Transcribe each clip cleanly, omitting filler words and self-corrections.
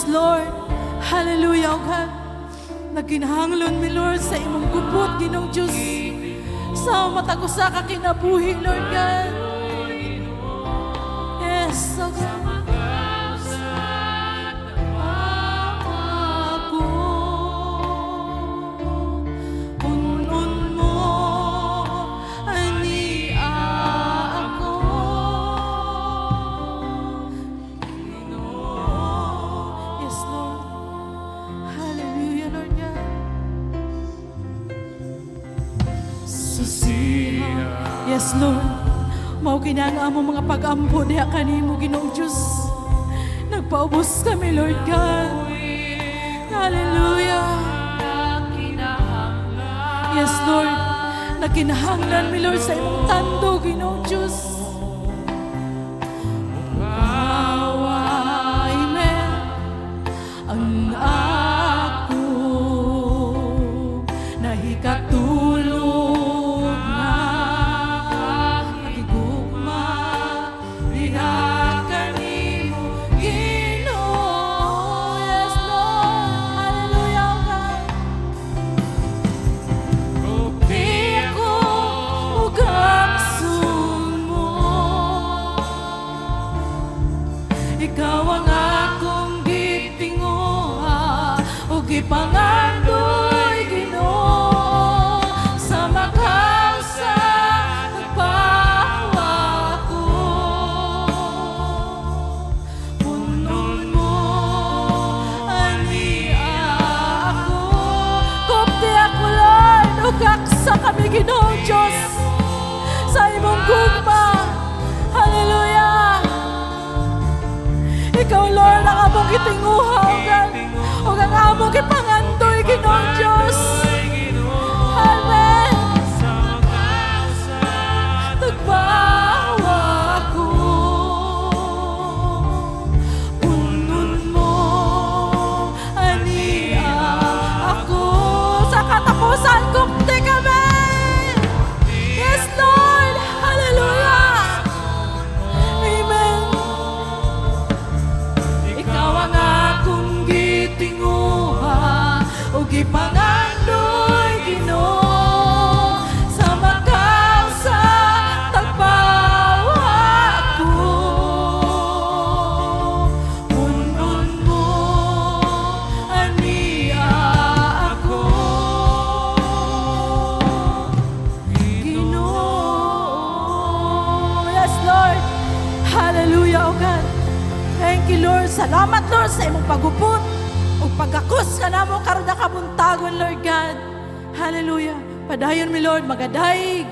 Yes, Lord. Hallelujah, O God. Naginhanglon mi, Lord, sa imong gubot, Ginong Diyos. Sa matag usa ka kinabuhi, Lord God. Yes, O God. Yes, Lord. Mao kinanga mo mga pag-ampo diha kanimo, Ginoong Diyos. Nagpaubos kami, Lord God. Hallelujah. Yes, Lord. Nakinahanglan mi, Lord, sa imong tando, Ginoong Diyos. Amen. Ang ako nahikatulog pangandoy, Ginoo, sa makausa nagpawa ko. Punon mo aniya ako. Kupti ako, Lord, ugaksa kami, Ginoong Diyos, sa imong gugma. Hallelujah. Ikaw, Lord, ang among gitinguhaw, God. O ang among ipangandoy, Ginoong Diyos. Amen. Nagbawa ako. Punon mo aniya ako. Sa katapusan kumti kami. Yes, Lord. Hallelujah. Amen. Ikaw ang akong gitinguha o gipangandoy, Ginoo, sa makausa tagpawa ko. Punon mo aniya ako, Ginoo. Yes, Lord. Hallelujah, O God. Thank you, Lord. Salamat, Lord, sa imong pagupot o pagkakos ka na mo karon na kabuntagon, Lord God. Hallelujah. Padayon mi, Lord, magadayig,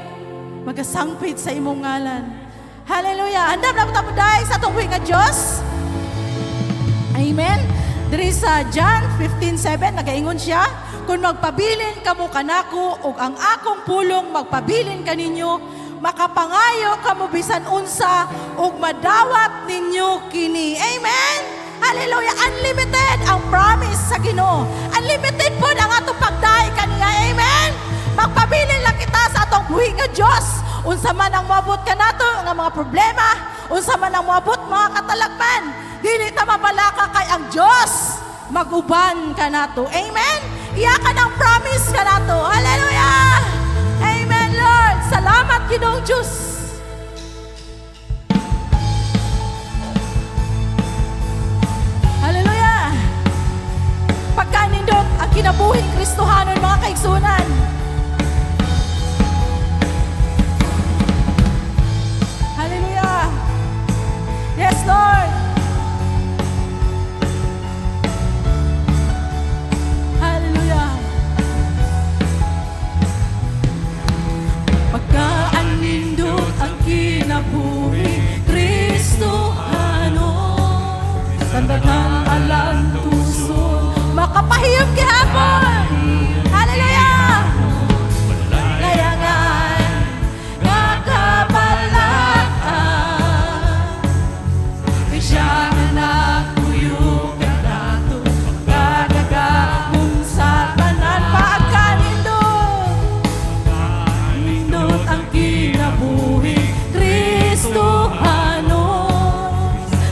magasangpit sa imong ngalan. Hallelujah. Andam na mo dahil sa itong nga Diyos. Amen. Diri sa John 15:7, nagaingon siya, kung magpabilin kamo kanako o ang akong pulong magpabilin kaninyo, makapangayo kamo bisan unsa ug madawat ninyo kini. Amen. Hallelujah. Unlimited ang promise sa Ginoo. Unlimited po ang atong pagdahi kaniya. Amen. Magpabilin lang kita sa atong buhi nga Dios. Unsa man ang moabot kanato nga mga problema, unsa man ang moabot mga katalagman, dili ta mabalaka kay ang Dios mag-uban kanato. Amen. Iya ka ng promise kanato. Hallelujah. Amen, Lord. Salamat, Ginoong Diyos. Hallelujah. Pagkanindot ang kinabuhing Kristohanon, mga kaigsunan. Hallelujah. Yes, Lord. Hallelujah. Pagkaanindot ang kinabuhi Kristohanon, sandagan alam tuson, makapahiyom gihapon. Hallelujah. Layangan nakabalaan, siya na nakuyog ang dato, pagkadagamon sa tanan. Pagkanindot ang kinabuhi Kristohanon,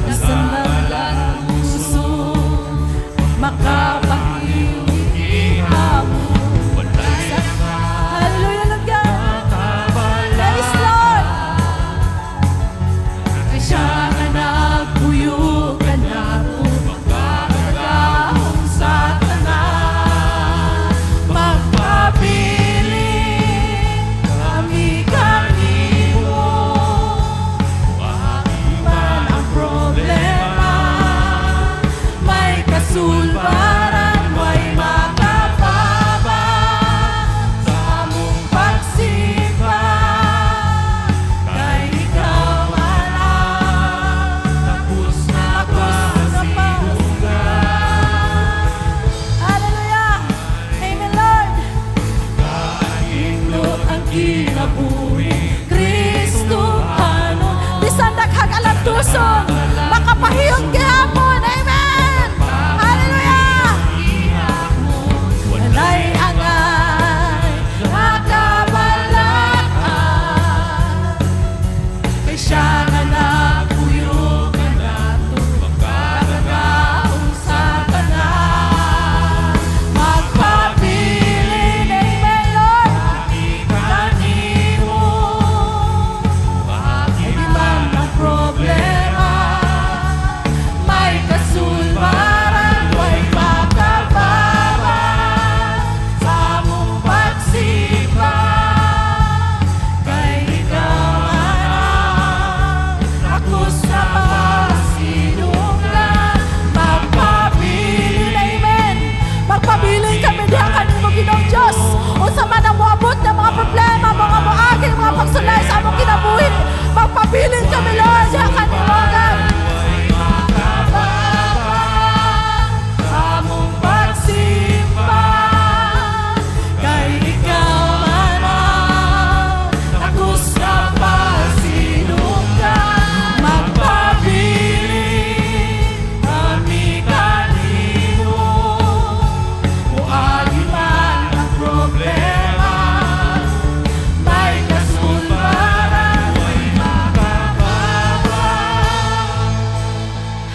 nasandalan puso, dason, makapahiyong gihapon. Amen! Hallelujah! Walay angay, nakabalakan, kay siya nga nagpuyo ka nato, magkakagaong sa tanan. Magpabilin, amen, Lord, kanimo. Ay di man ang problema, may kasulbaran, may makababan sa mong pagsipan. Kay ikaw anak, ako sa pasinungan. Magpabilin, amen. Magpabilin kami diha kanimo, Ginoong Diyos. Unsa man ang moabot ng mga problema, mga moagi, mga pagsulay sa among kinabuhi, magpabilin kami, Lord, diha kanimo, God. Sa among pagsimpan, kay ikaw anak, ako sa pasinungan. Magpabilin kami kanimo, moagi man ang problema, may kasulbaran, may makababan.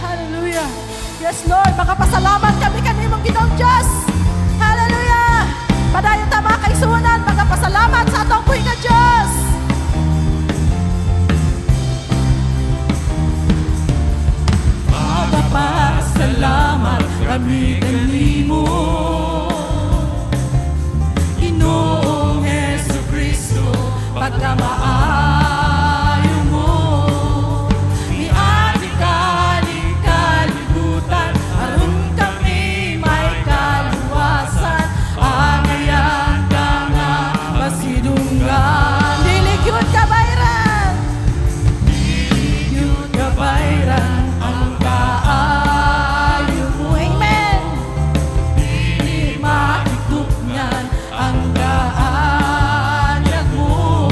Hallelujah. Yes, Lord, makapasalamat kami kanimong Ginoong Diyos. Hallelujah. Padayon ta mga kaisunan, magapasalamat sa atong buhi nga Diyos. Magapasalamat kami kanimo, Ginoong Jesucristo, pagkamaayo mo. Niati kaling kalibutan, aron kami may kaluwasan. Angayan ka nga pasidunggan. Diligyod ka bayran, diligyod ka bayran, ang kaayo mo. Amen. Dili makituk niyan ang kaanyag mo.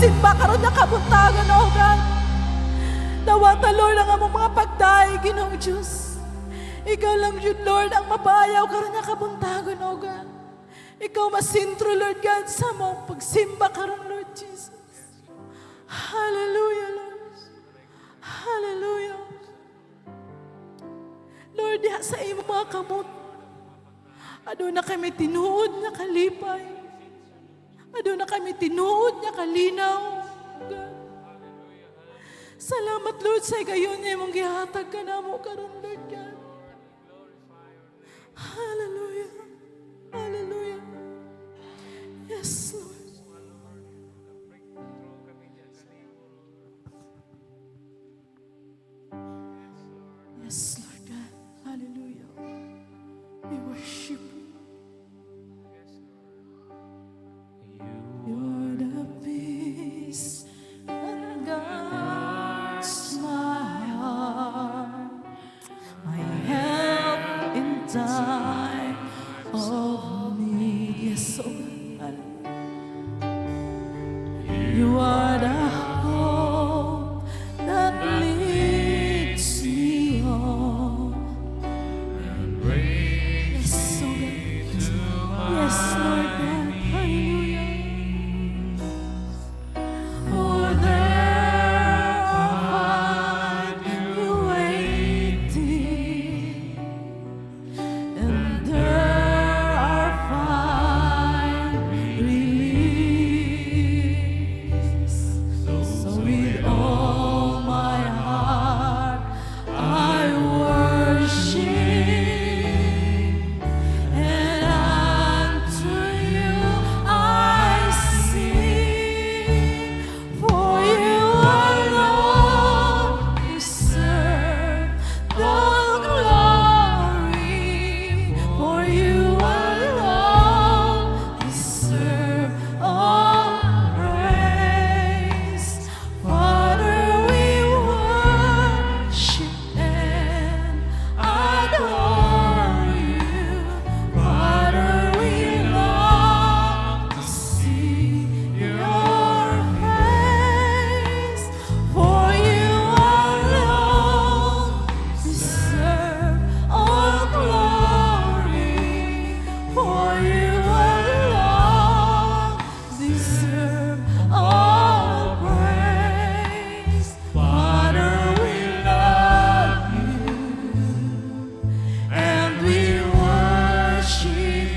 magsimba karon na kabuntagon, O God. Dawata, Lord, ang among mga pagdaig, Ginoong Diyos. Ikaw lang yun, Lord, ang mapayaw karon na kabuntagon, O God. Ikaw masintro, Lord God, sa mong pagsimba karon, Lord Jesus. Hallelujah, Lord. Hallelujah. Lord, diha sa imo mga kamot, aduna kami tinuod nga kalipay. Aduna kami tinuod nga kalinaw. God. Salamat, Lord, sa gayon niya mong gihatag ka na mo karon, Lord God. Hallelujah. Hallelujah. Yes, Lord. Yes, Lord God. Hallelujah. We worship you. You're the peace that guards my heart, my help in time of need. Yes, oh God. You are the hope that leads me on. Yes, oh God. Yes, Lord God. Hallelujah. For there I find you waiting, and there I find release. So with all my heart I worship, and unto you I sing. For you alone deserve the glory. For you alone deserve all praise. Father, we worship and adore you. Father, we long to see your face. For you alone deserve all glory. For you alone deserve all praise. Father, we love you and we worship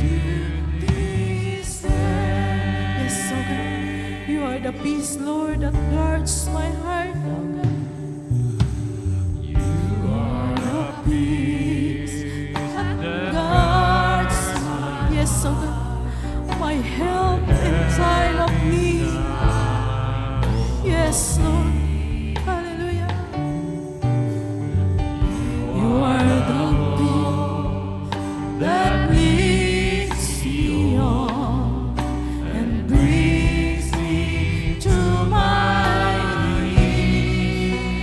you this day. Yes, oh God, you are the peace, Lord, that guards my heart, oh God. You are the peace that guards my, yes, oh God, my help in time of need. Yes, Lord. Hallelujah. You are the peace that leads me on and brings me to my knees.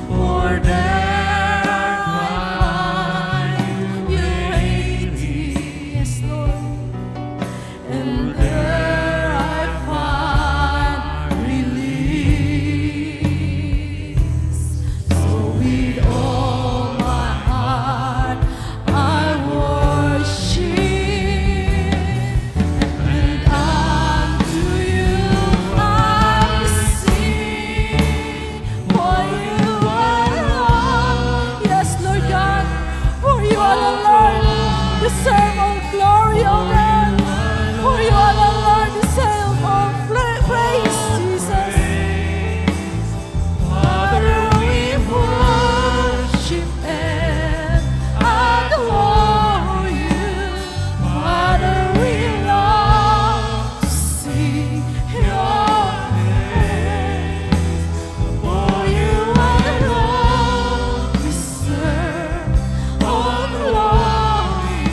For there I find you waiting, yes, Lord, and there I find release. So with all my heart I worship, and unto you I sing. For you alone, yes, Lord God, for you alone, Lord, deserve all glory, oh God. For you alone, Lord, deserve all praise, Jesus. Father, we worship and adore you. Father, we long to see your face. For you alone deserve all glory.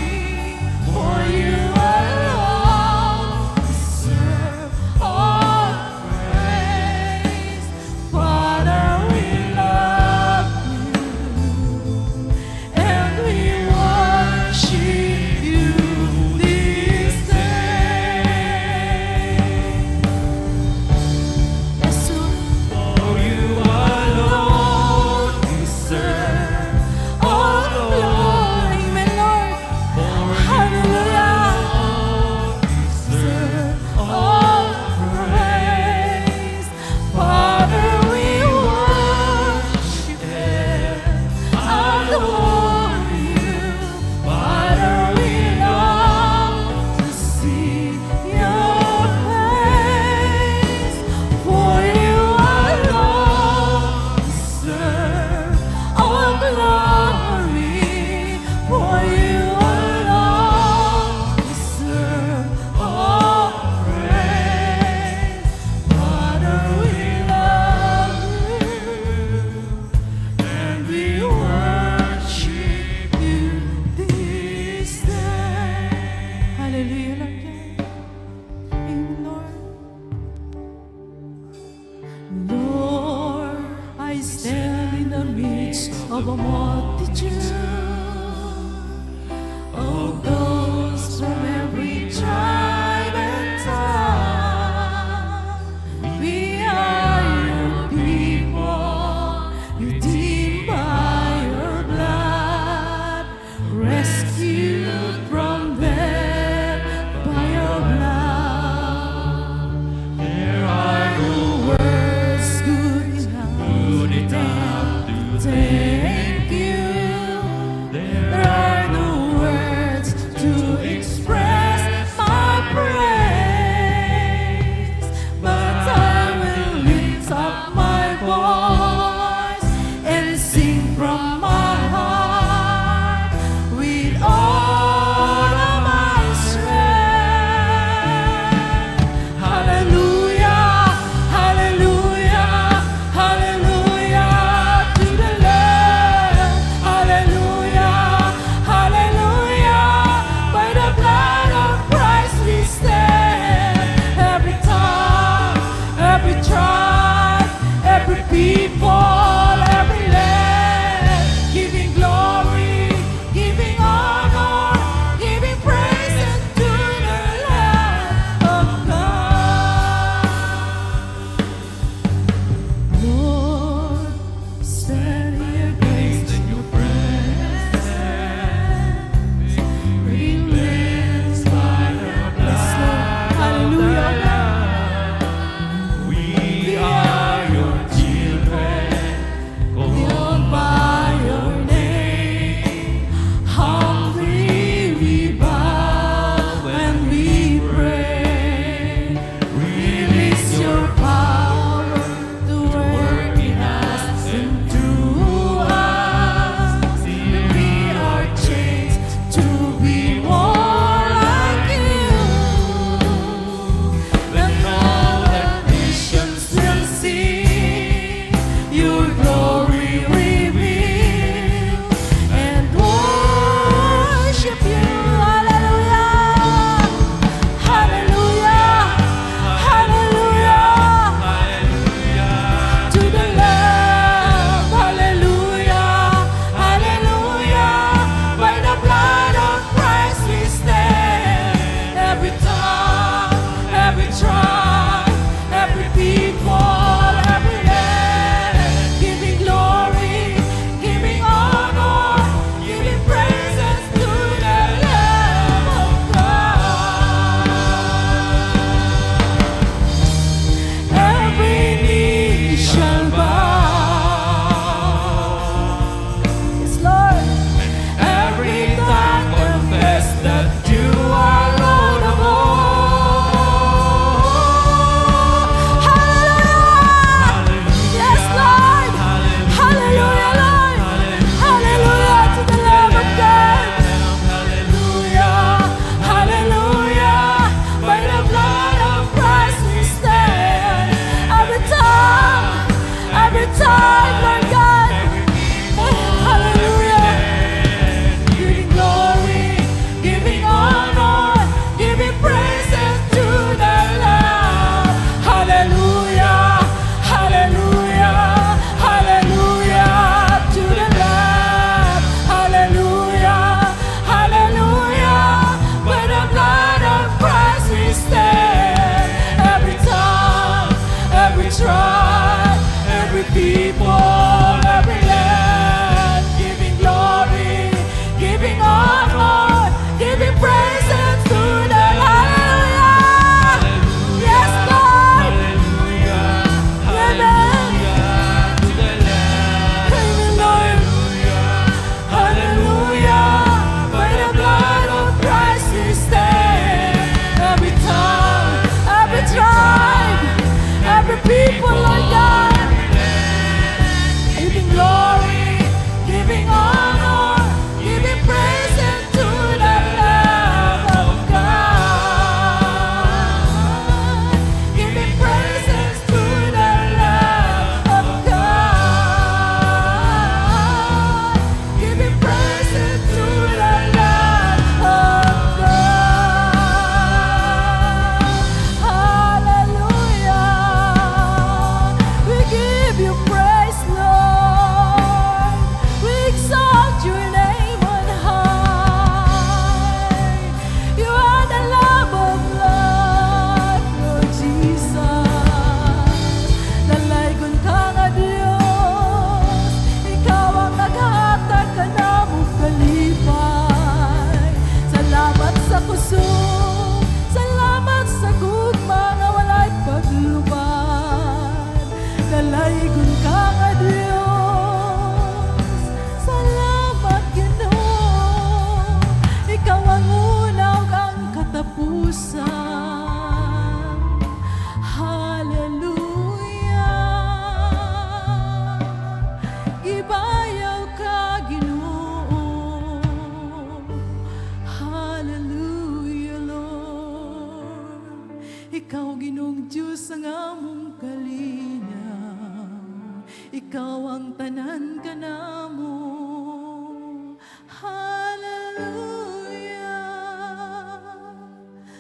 Hallelujah.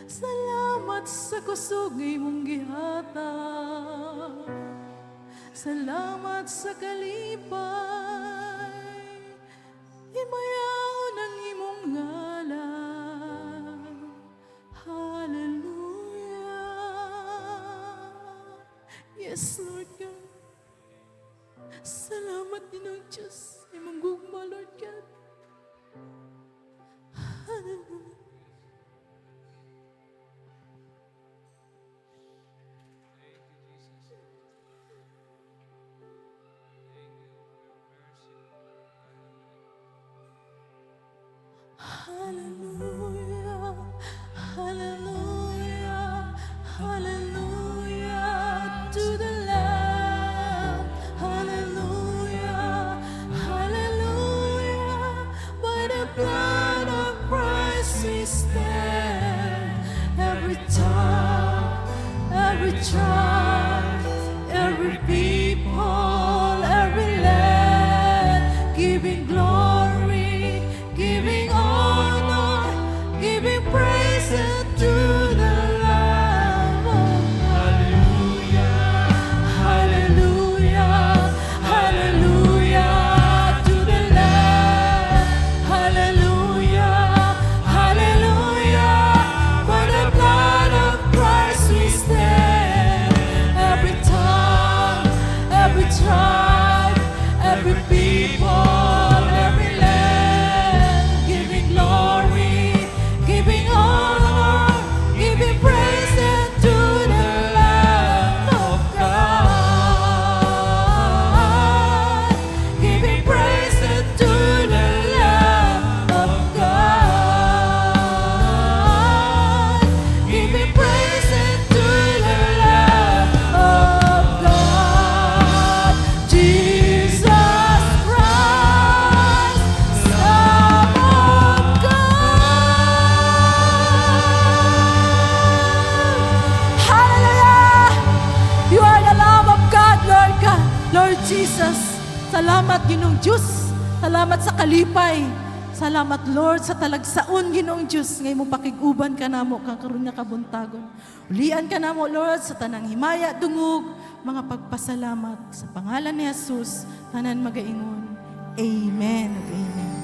Salamat sa kusog ng imong gihatag. Salamat sa kalipay. Himayaon ang imong ngalan. Hallelujah. Yes, Lord God. Salamat din ang Diyos. Imong gugma, Lord God. Hallelujah. Hallelujah, hallelujah, hallelujah to the Lamb. Hallelujah, hallelujah. By the blood of Christ we stand. Every tongue, every tribe, every people, every land, giving glory, giving honor, giving praises to the Lamb of Hallelujah, hallelujah, hallelujah to the Lamb. Hallelujah, hallelujah. By the blood of Christ we stand. Every tongue, every tribe, every people, every land, giving glory, giving honor, giving praises to the Lamb of God. Giving praises to the Lamb of God. Giving praises to the Lamb of God. Jesus Christ, Son of God. Hallelujah! You are the Lamb of God, Lord God. Lord Jesus, salamat Ginoong Diyos. Salamat sa kalipay. Salamat, Lord, sa talagsaon, Ginoong Diyos. Ngay mo pakiguban ka namo, kang karon nga kabuntagon. Ulian ka namo, Lord, sa tanang himaya, dungog, mga pagpasalamat. Sa pangalan ni Jesus, tanan magaingon. Amen. Amen.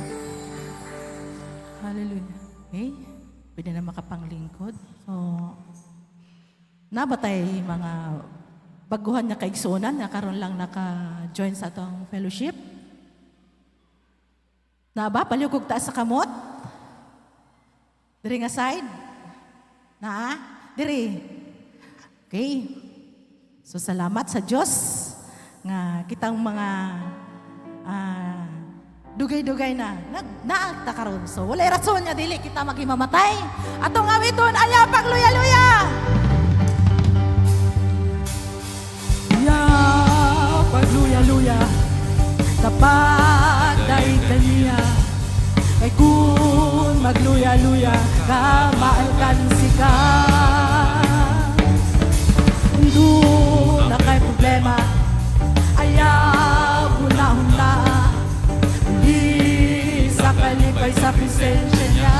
Hallelujah. Okay? Pwede na makapanglingkod. So, nabatay mga baguhan nga kaigsunan nga karon lang naka-join sa atong fellowship. Na ba palyugog taas sa kamot? Diri nga side? Na? Diri. Okay. So salamat sa Dios nga kitang mga dugay-dugay na naagta karon. So walay rason nga dili kita magimamatay. Atong awiton aya pagluya-luya. Ya pagluya-luya. Kapag dahil kaniya ay kung magluya-luya ka maalkan sika. Doon na kay problema ayaw huna-huna. Hindi sa kalipay sa presensya niya.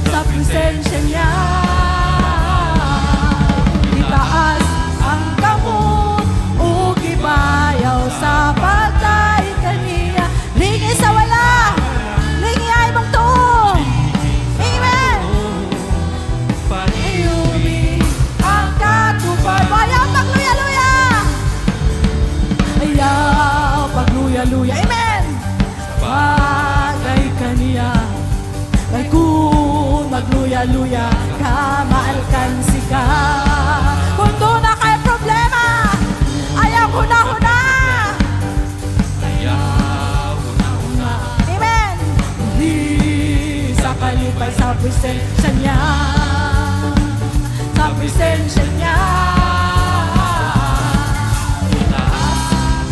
Sa presensya niya itaas ang kamot o gibayaw sa patay kaniya. Lingi sa wala, lingi ay mong tuo. Amen. Pahiyumi ang katupad. Ayaw pagluya-luya. Ayaw pagluya-luya. Amen. Patay kaniya. Ay kung magluya-luya ka, maalkan sika. Kung doon na kay problema, ayaw huna-huna. Amen. Hindi sa kalipay sa presensya niya. Sa presensya niya.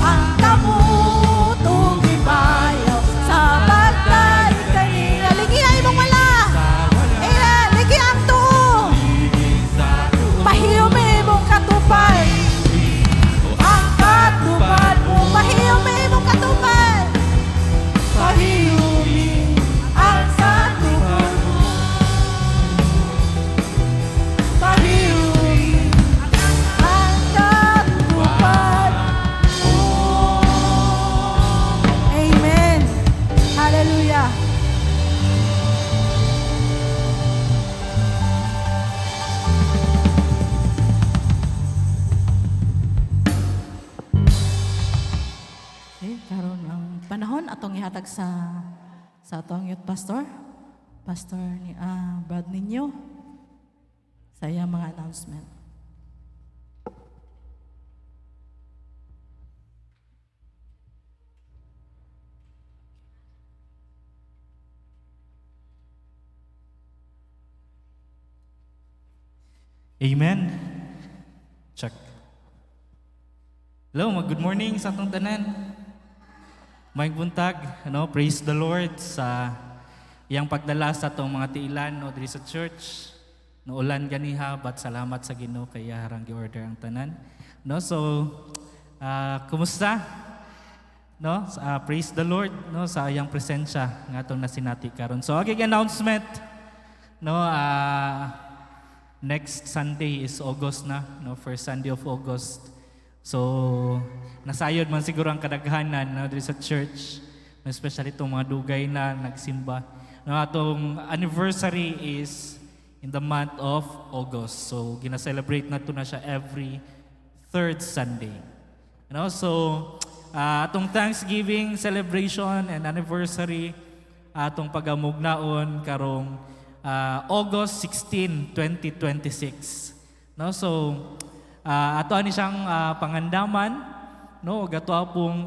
Ang kamot o gibayaw sa patay kaniya. Ligi ay mong wala. Amen. Ligi ang tuo. Pahiyumi mong katupad. Ang katupad mo. Pahiyumi mong katupad. Pahiyumi Hallelujah. Okay, karon ang panahon atong ihatag sa atong youth pastor, Pastor ni Brad ninyo sa iyang mga announcement. Amen. Check. Hello, good morning sa atong tanan. May buntag, praise the Lord sa iyang pagdala sa atong mga tiilan no diri sa church. No ulan ganiha, but salamat sa Ginoo kay harang gi-order ang tanan. No, so kumusta? No, praise the Lord no sa iyang presensya nga atong nasinati karon. So agig announcement no next Sunday is August na, no? First Sunday of August. So, nasayod man siguro ang kadaghanan no, dito sa church, especially itong mga dugay na nagsimba. No, atong anniversary is in the month of August. So, gina-celebrate na ito na siya every third Sunday. And also, atong Thanksgiving celebration and anniversary, atong pagamugnaon karong August 16, 2026. No, so ato ani siyang pangandaman, no, gato pong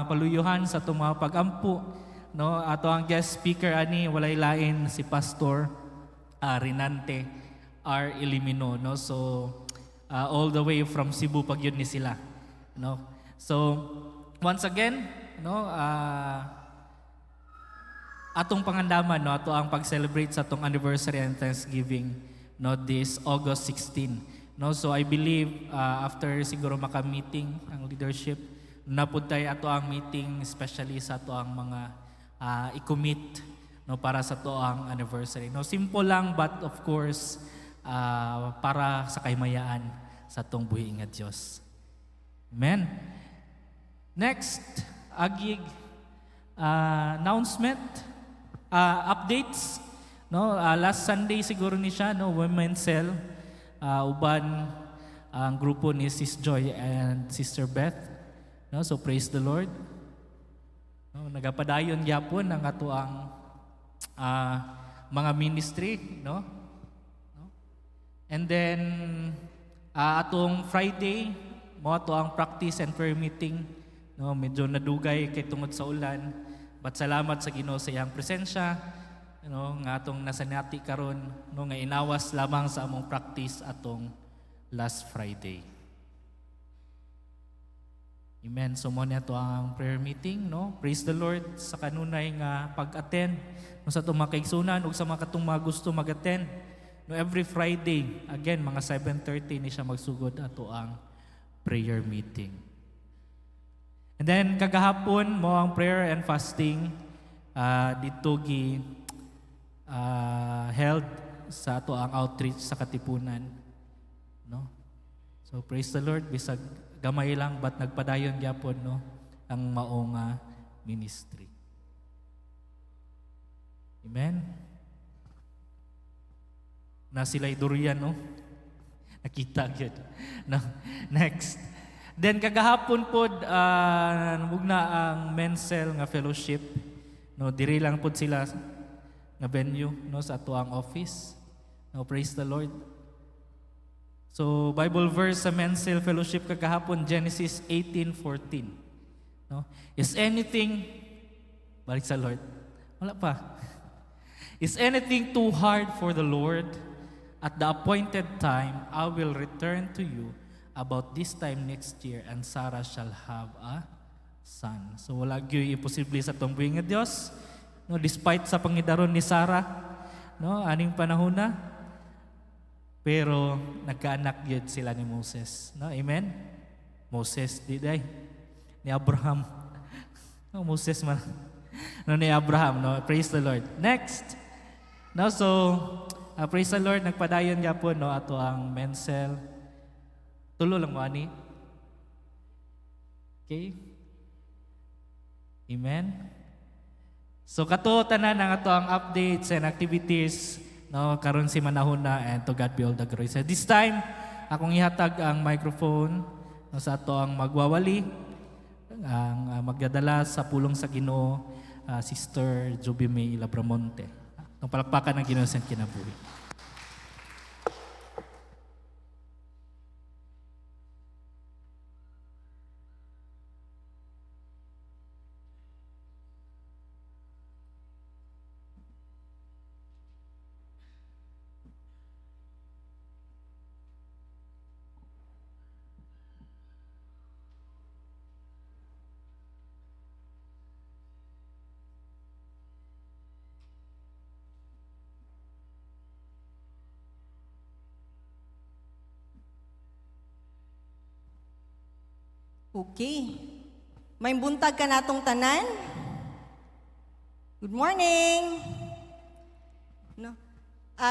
paluyuhan sa atong mga pagampo, no. Ato ang guest speaker ani walay lain si Pastor Rinante R. Ilimino, no. So all the way from Cebu pagyud ni sila, no. So once again, no, atong pangandaman no ato ang pag-celebrate sa atong anniversary and Thanksgiving no this August 16 no. So I believe after siguro maka-meeting ang leadership napuntay ato ang meeting especially sa ato ang mga i-commit no para sa ato ang anniversary no. Simple lang but of course para sa kaymayaan sa atong buhi nga Dios. Amen. Next agig announcement, updates, no. Last Sunday siguro ni siya, no, women's cell, uban ang grupo ni Sis Joy and Sister Beth, no. So praise the Lord. No, nagapadayon gyapon ang ato ang mga ministry, no. And then atong Friday mo ato ang practice and prayer meeting, no. Medyo nadugay kay tungod sa ulan. But salamat sa Ginoo sa iyang presensya, no, nga atong nasanati karon, no, nga inawas lamang sa among practice atong last Friday. Amen. So mo to ang prayer meeting, no. Praise the Lord sa kanunay nga pag-attend no sa atong mga kaigsunan ug sa mga katong mga gusto mag-attend. No, every Friday, again mga 7:30 ni siya magsugod ato ang prayer meeting. And then kagahapon mo ang prayer and fasting dito gi held sa ato ang outreach sa Katipunan, no. So praise the Lord bisag gamay lang but nagpadayon gyapon no ang maong ministry. Amen. Na sila'y durian no. Nakita gyud. No. Next. Then kagahapon pod namugna ang men's cell nga fellowship, no. Diri lang pod sila nga venue no sa ato ang office. No, praise the Lord. So Bible verse sa men's cell fellowship kagahapon Genesis 18:14. No? Is anything balik sa Lord. Wala pa. Is anything too hard for the Lord? At the appointed time I will return to you about this time next year, and Sarah shall have a son. So wala gyud imposible sa tong buhi nga Dios. No, despite sa pangidaron ni Sarah, no, aning panahon na, pero nagkaanak gyud sila ni Moses. No, amen. Moses di day ni Abraham. No, Moses man. No, ni Abraham, no. Praise the Lord. Next. No, so praise the Lord, nagpadayon gyapon no ato ang men's cell. Tulo lang mo ani. Okay? Amen? So kato tanan ang ato ang updates and activities no karon si manahuna, and to God be all the glory. So this time akong ihatag ang microphone no, sa ato ang magwawali ang magdadala sa pulong sa Ginoo, Sister Juby May Labramonte. Ang palakpakan ng Ginoo sa kinabuhi. Okay. May buntag ka natong tanan. Good morning. No.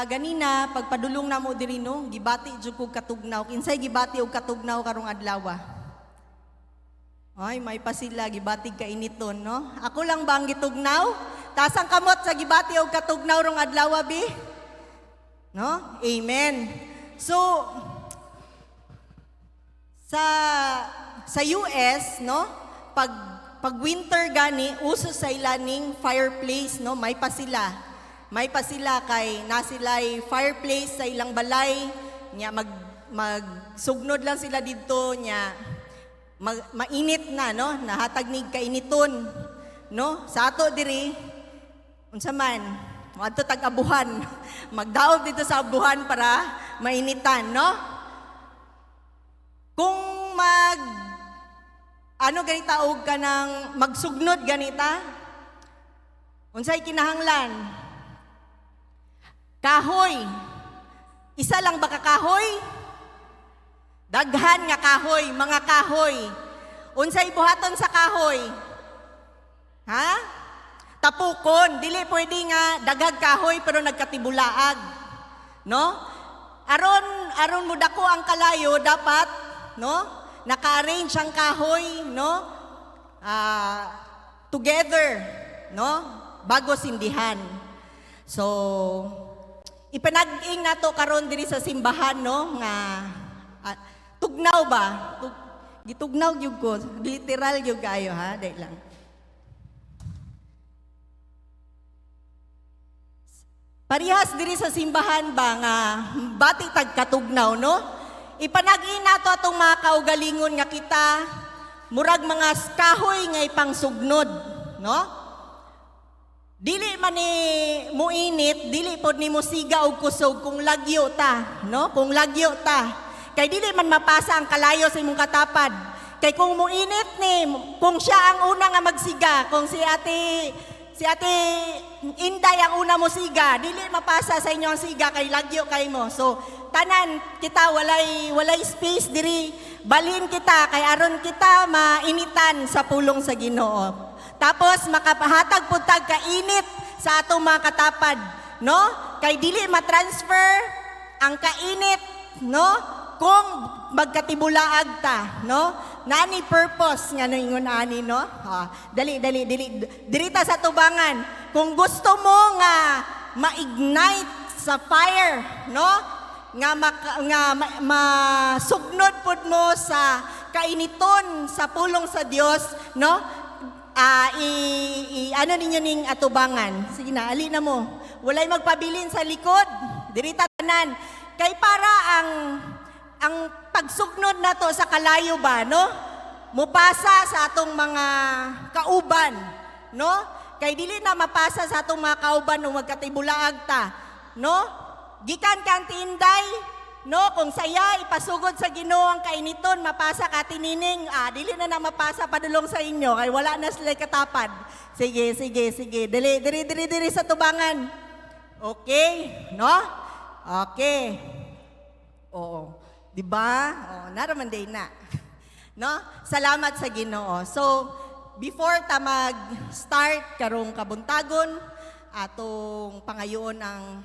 Ganina pagpadulong namo diri no, gibati jud kog katugnaw. Kinsay gibati og katugnaw karong adlaw? Ay, may pa sila gibatig ka initon, no? Ako lang ba ang gitugnaw? Tasang kamot sa gibati og katugnaw rong adlaw bi? No? Amen. So sa US, no, pag winter gani, uso sa ilaning fireplace, no, may pa sila kay nasilay fireplace sa ilang balay, nya magsugnod lang sila didto nya mainit na, no, nahatag nig kainiton, no, sa ato diri unsa man adto tag abuhan magdaog dito sa abuhan para mainitan, no. Kung ganita og ka ng magsugnod ganita, unsay kinahanglan? Kahoy. Isa lang ba ka kahoy? Daghan nga kahoy, mga kahoy. Unsay buhaton sa kahoy? Ha? Tapukon. Dili pwede nga dagag kahoy pero nagkatibulaag. No? Aron mo dako ang kalayo, dapat, no? Naka-arrange ang kahoy, no? Together, no? Bago sindihan. So, ipanag-ing nato karon diri sa simbahan, no? Nga tugnaw ba? Gitugnaw gyud ko, literal gyud kayo, ha? Dai lang. Parihas diri sa simbahan ba nga bati tag katugnaw, no? Ipanag-in nato atong mga kaugalingon nga kita, murag mga kahoy nga ipangsugnod, no? Dili man ni muinit, dili pod ni musiga og kusog kung lagyo ta, no? Kung lagyo ta. Kay dili man mapasa ang kalayo sa imong katapad. Kay kung muinit ni, kung siya ang una nga magsiga, kung si Ate Inday ang una mo siga, dili mapasa sa inyo ang siga kay lagyo kay mo. So tanan kita walay space diri, balhin kita kay aron kita mainitan sa pulong sa Ginoo. Tapos makapahatag pud tag kainit sa atong mga katapad, no? Kay dili matransfer ang kainit, no? Kung magkatibulaag ta, no? Nani purpose nga ningon ani, no? Dili dirita sa tubangan. Kung gusto mo nga ma-ignite sa fire, no? Nga masugnod pud mo sa kainiton sa pulong sa Dios, no? Ano ninyo ning atubangan? Sige na, ali na mo. Walay magpabilin sa likod. Dirita tanan. Kay para ang pagsugnod nato sa kalayo ba, no? Mupasa sa atong mga kauban, no? Kay dili na mapasa sa atong mga kauban no magkatibulaag ta, no? Gikan kang Inday, no? Kung saya ipasugod sa Ginoo ang kainiton, mapasa ka tinining, dili na mapasa padulong sa inyo kay wala na sila katapad. Sige. Diri sa tubangan. Okay, no? Okay. Oo. Diba? Naraman day na. No? Salamat sa Ginoo. So, before ta mag-start karong kabuntagon, atong pangayoon ang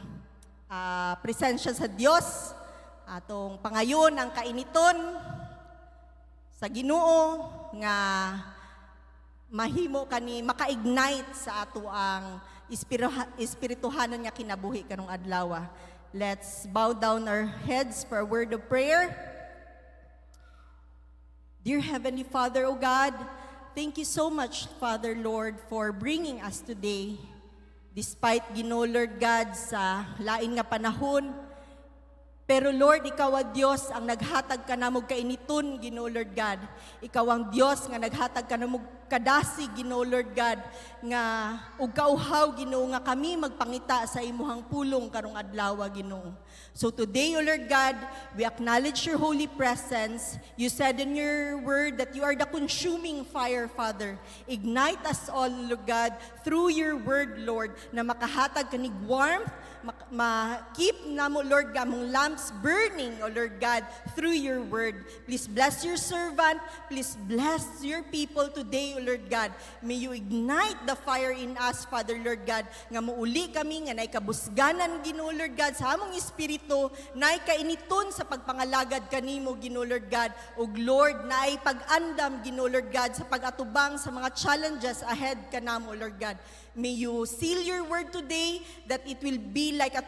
presensya sa Dios, atong pangayoon ang kainiton sa Ginoo nga mahimo kani maka-ignite sa ato ang espirituhanon nga kinabuhi karong adlaw. Let's bow down our heads for a word of prayer. Dear Heavenly Father, O God, thank you so much, Father Lord, for bringing us today. Despite Ginoo Lord God sa lain nga panahon, pero Lord, Ikaw ang Diyos ang naghatag ka namog kainiton, Ginoo Lord God. Ikaw ang Diyos nga naghatag ka namog kadasi, Ginoo Lord God, nga ug kauhaw, Ginoo, nga kami magpangita sa imuhang pulong karong adlaw, Ginoo. So today, O Lord God, we acknowledge your holy presence. You said in your word that you are the consuming fire, Father. Ignite us all, Lord God, through your word, Lord, na makahatag kanig warmth, ma-keep namo, Lord God, mong lamps burning, O Lord God, through your word. Please bless your servant. Please bless your people today, O Lord God. May you ignite the fire in us, Father, Lord God, nga muuli kami, nga naikabusganan, Ginoo, Lord God, sa among espiritu, naikainiton sa pagpangalagad kanimo, Ginoo, Lord God, ug Lord, naay pag-andam, Ginoo, Lord God, sa pag-atubang sa mga challenges ahead kanamo, Lord God. May you seal your word today that it will be like a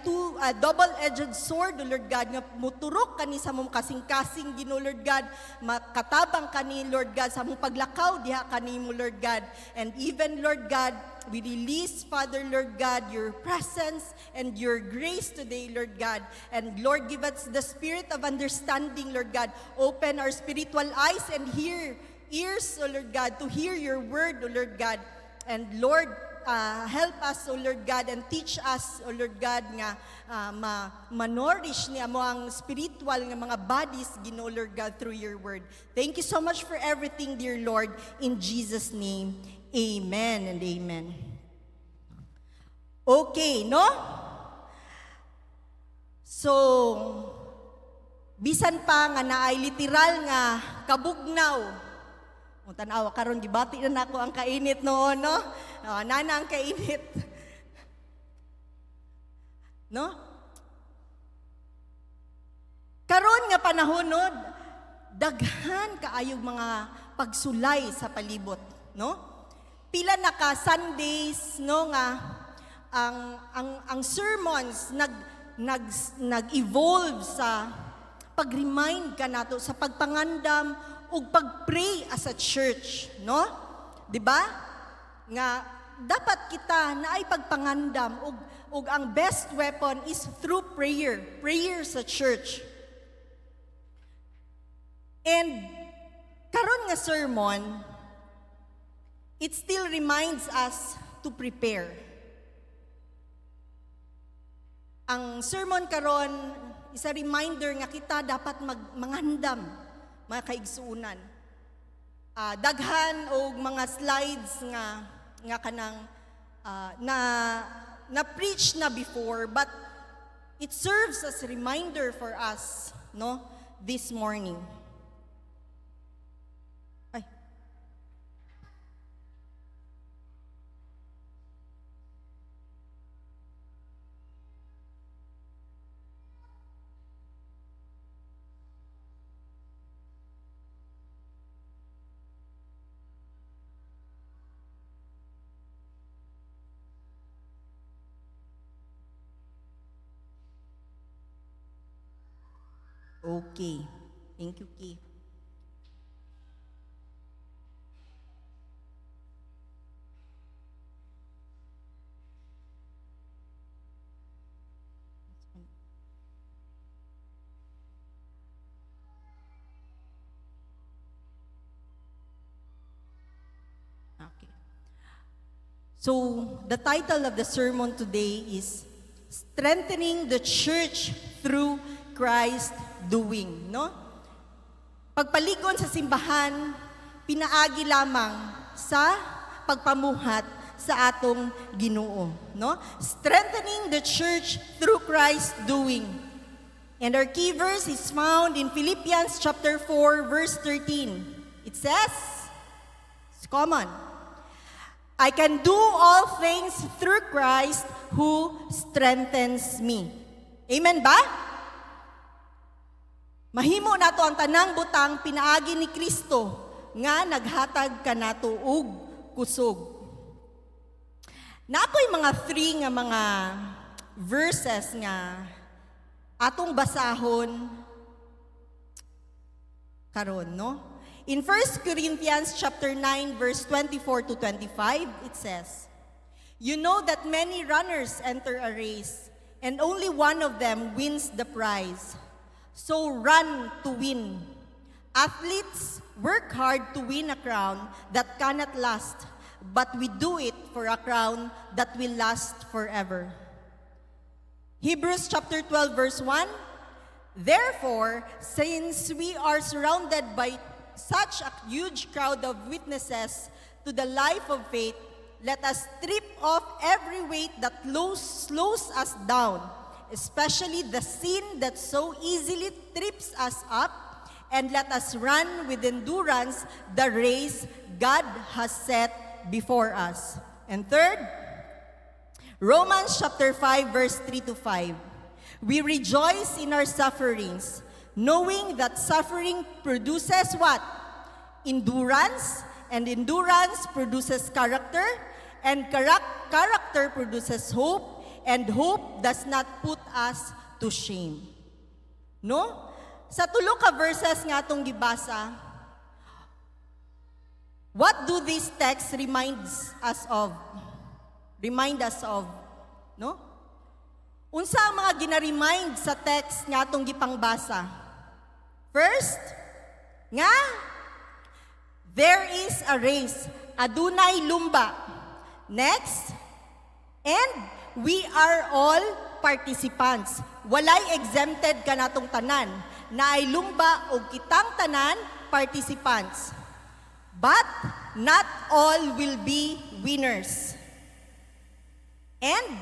double-edged sword, O Lord God, nga muturok kani sa mong kasing-kasing, Ginoo, Lord God, makatabang kani, Lord God, sa mong paglakaw diha kanimo, Lord God. And even, Lord God, we release, Father, Lord God, your presence and your grace today, Lord God. And Lord, give us the spirit of understanding, Lord God. Open our spiritual eyes and ears, O Lord God, to hear your word, O Lord God. And Lord, help us, O Lord God, and teach us, O Lord God, nga ma-nourish niya mo ang spiritual nga mga bodies, Ginoo, Lord God, through your word. Thank you so much for everything, dear Lord. In Jesus' name, amen and amen. Okay, no? So, bisan pa nga naay literal nga kabugnaw, kung tanawa karon gibati na nako ang kainit noon, no? Nana ang kainit. No? Karon nga panahon, no, daghan kaayog mga pagsulay sa palibot, no? Pila na ka Sundays, no, nga ang sermons nag-evolve sa pag-remind ka nato sa pagpangandam ug pag-pray as a church, no? 'Di ba? Nga dapat kita naay pagpangandam ug ang best weapon is through prayer sa church. And karon nga sermon, it still reminds us to prepare. Ang sermon karon is a reminder nga kita dapat mangandam, mga kaigsuunan. Daghan og mga slides nga kanang na preach na before, but it serves as a reminder for us, no, this morning. Okay. Thank you, Ki. Okay. So, the title of the sermon today is Strengthening the Church Through Christ Doing, no? Pagpaligon sa simbahan, pinaagi lamang sa pagpamuhat sa atong Ginoo, no? Strengthening the church through Christ doing. And our key verse is found in Philippians chapter 4 verse 13. It says, it's common, I can do all things through Christ who strengthens me. Amen ba? Mahimo nato ang tanang butang pinaagi ni Kristo nga naghatag kanato og kusog. Napoy mga three nga mga verses nga atong basahon karon, no? In 1 Corinthians chapter 9 verse 24 to 25, it says, "You know that many runners enter a race, and only one of them wins the prize. So run to win. Athletes work hard to win a crown that cannot last, but we do it for a crown that will last forever." Hebrews chapter 12 verse 1, "Therefore, since we are surrounded by such a huge crowd of witnesses to the life of faith, let us strip off every weight that slows us down, especially the sin that so easily trips us up, and let us run with endurance the race God has set before us." And third, Romans chapter 5 verse 3 to 5. "We rejoice in our sufferings, knowing that suffering produces what? Endurance, and endurance produces character, and character produces hope, and hope does not put us to shame." No? Sa tulo ka verses nga atong gibasa, what do these texts remind us of? No? Unsa ang mga gina-remind sa text nga atong gipangbasa? First, nga there is a race, adunay lumba. Next, and we are all participants. Walay exempted kanatong tanan. Naay lumba o kitang tanan participants. But not all will be winners. And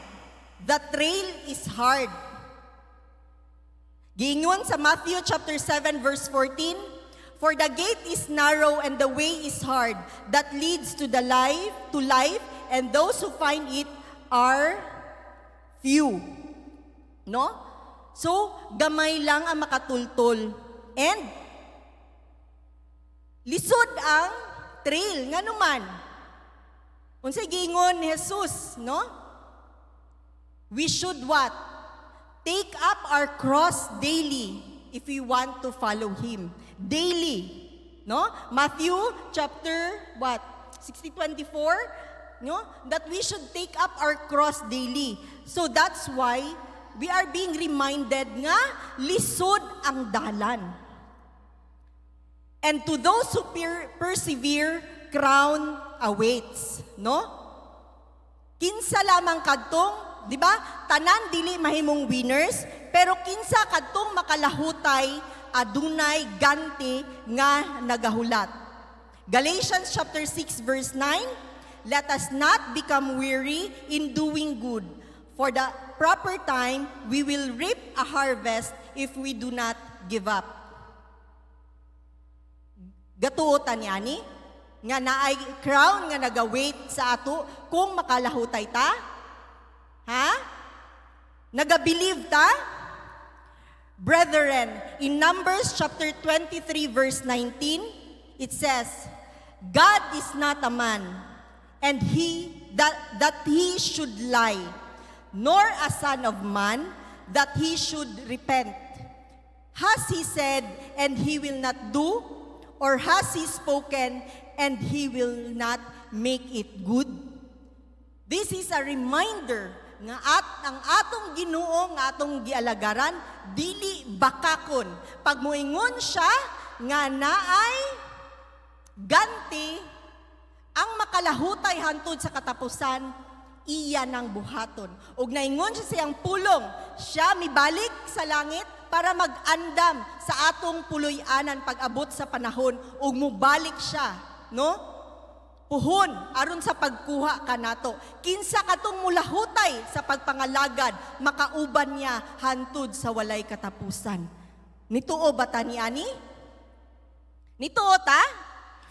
the trail is hard. Giingon sa Matthew chapter 7 verse 14, "For the gate is narrow and the way is hard that leads to life, and those who find it are few." No? So, gamay lang ang makatultol. And lisod ang trail nga naman. Unsay giingon ni Jesus, no? We should what? Take up our cross daily if we want to follow Him. Daily. No? Matthew chapter what? 16:24, no? That we should take up our cross daily. So that's why we are being reminded nga lisod ang dalan. And to those who persevere, crown awaits, no? Kinsa lamang kadtong, di ba? Tanan dili mahimong winners, pero kinsa kadtong makalahutay adunay ganti nga nagahulat. Galatians chapter 6 verse 9, "Let us not become weary in doing good, for the proper time we will reap a harvest if we do not give up." Gatuotan yani nga naay crown nga nagawait sa ato kung makalahutay ta. Ha? Nagabilive ta? Brethren, in Numbers chapter 23 verse 19, it says, "God is not a man, and that he should lie, nor a son of man, that he should repent. Has he said, and he will not do? Or has he spoken, and he will not make it good?" This is a reminder nga ang atong Ginoo nga atong gialagaran dili bakakon. Pag moingon siya nga naay ganti ang makalahutay hantud sa katapusan, iya nang buhaton. Ug naingon siya siyang pulong, siya mibalik sa langit para mag-andam sa atong puloy-anan pag-abot sa panahon ug mubalik siya, no? Puhon aron sa pagkuha kanato. Kinsa katong mulahutay sa pagpangalagad, makauban niya hantud sa walay katapusan. Nituo ba ta niani? Nituo ta?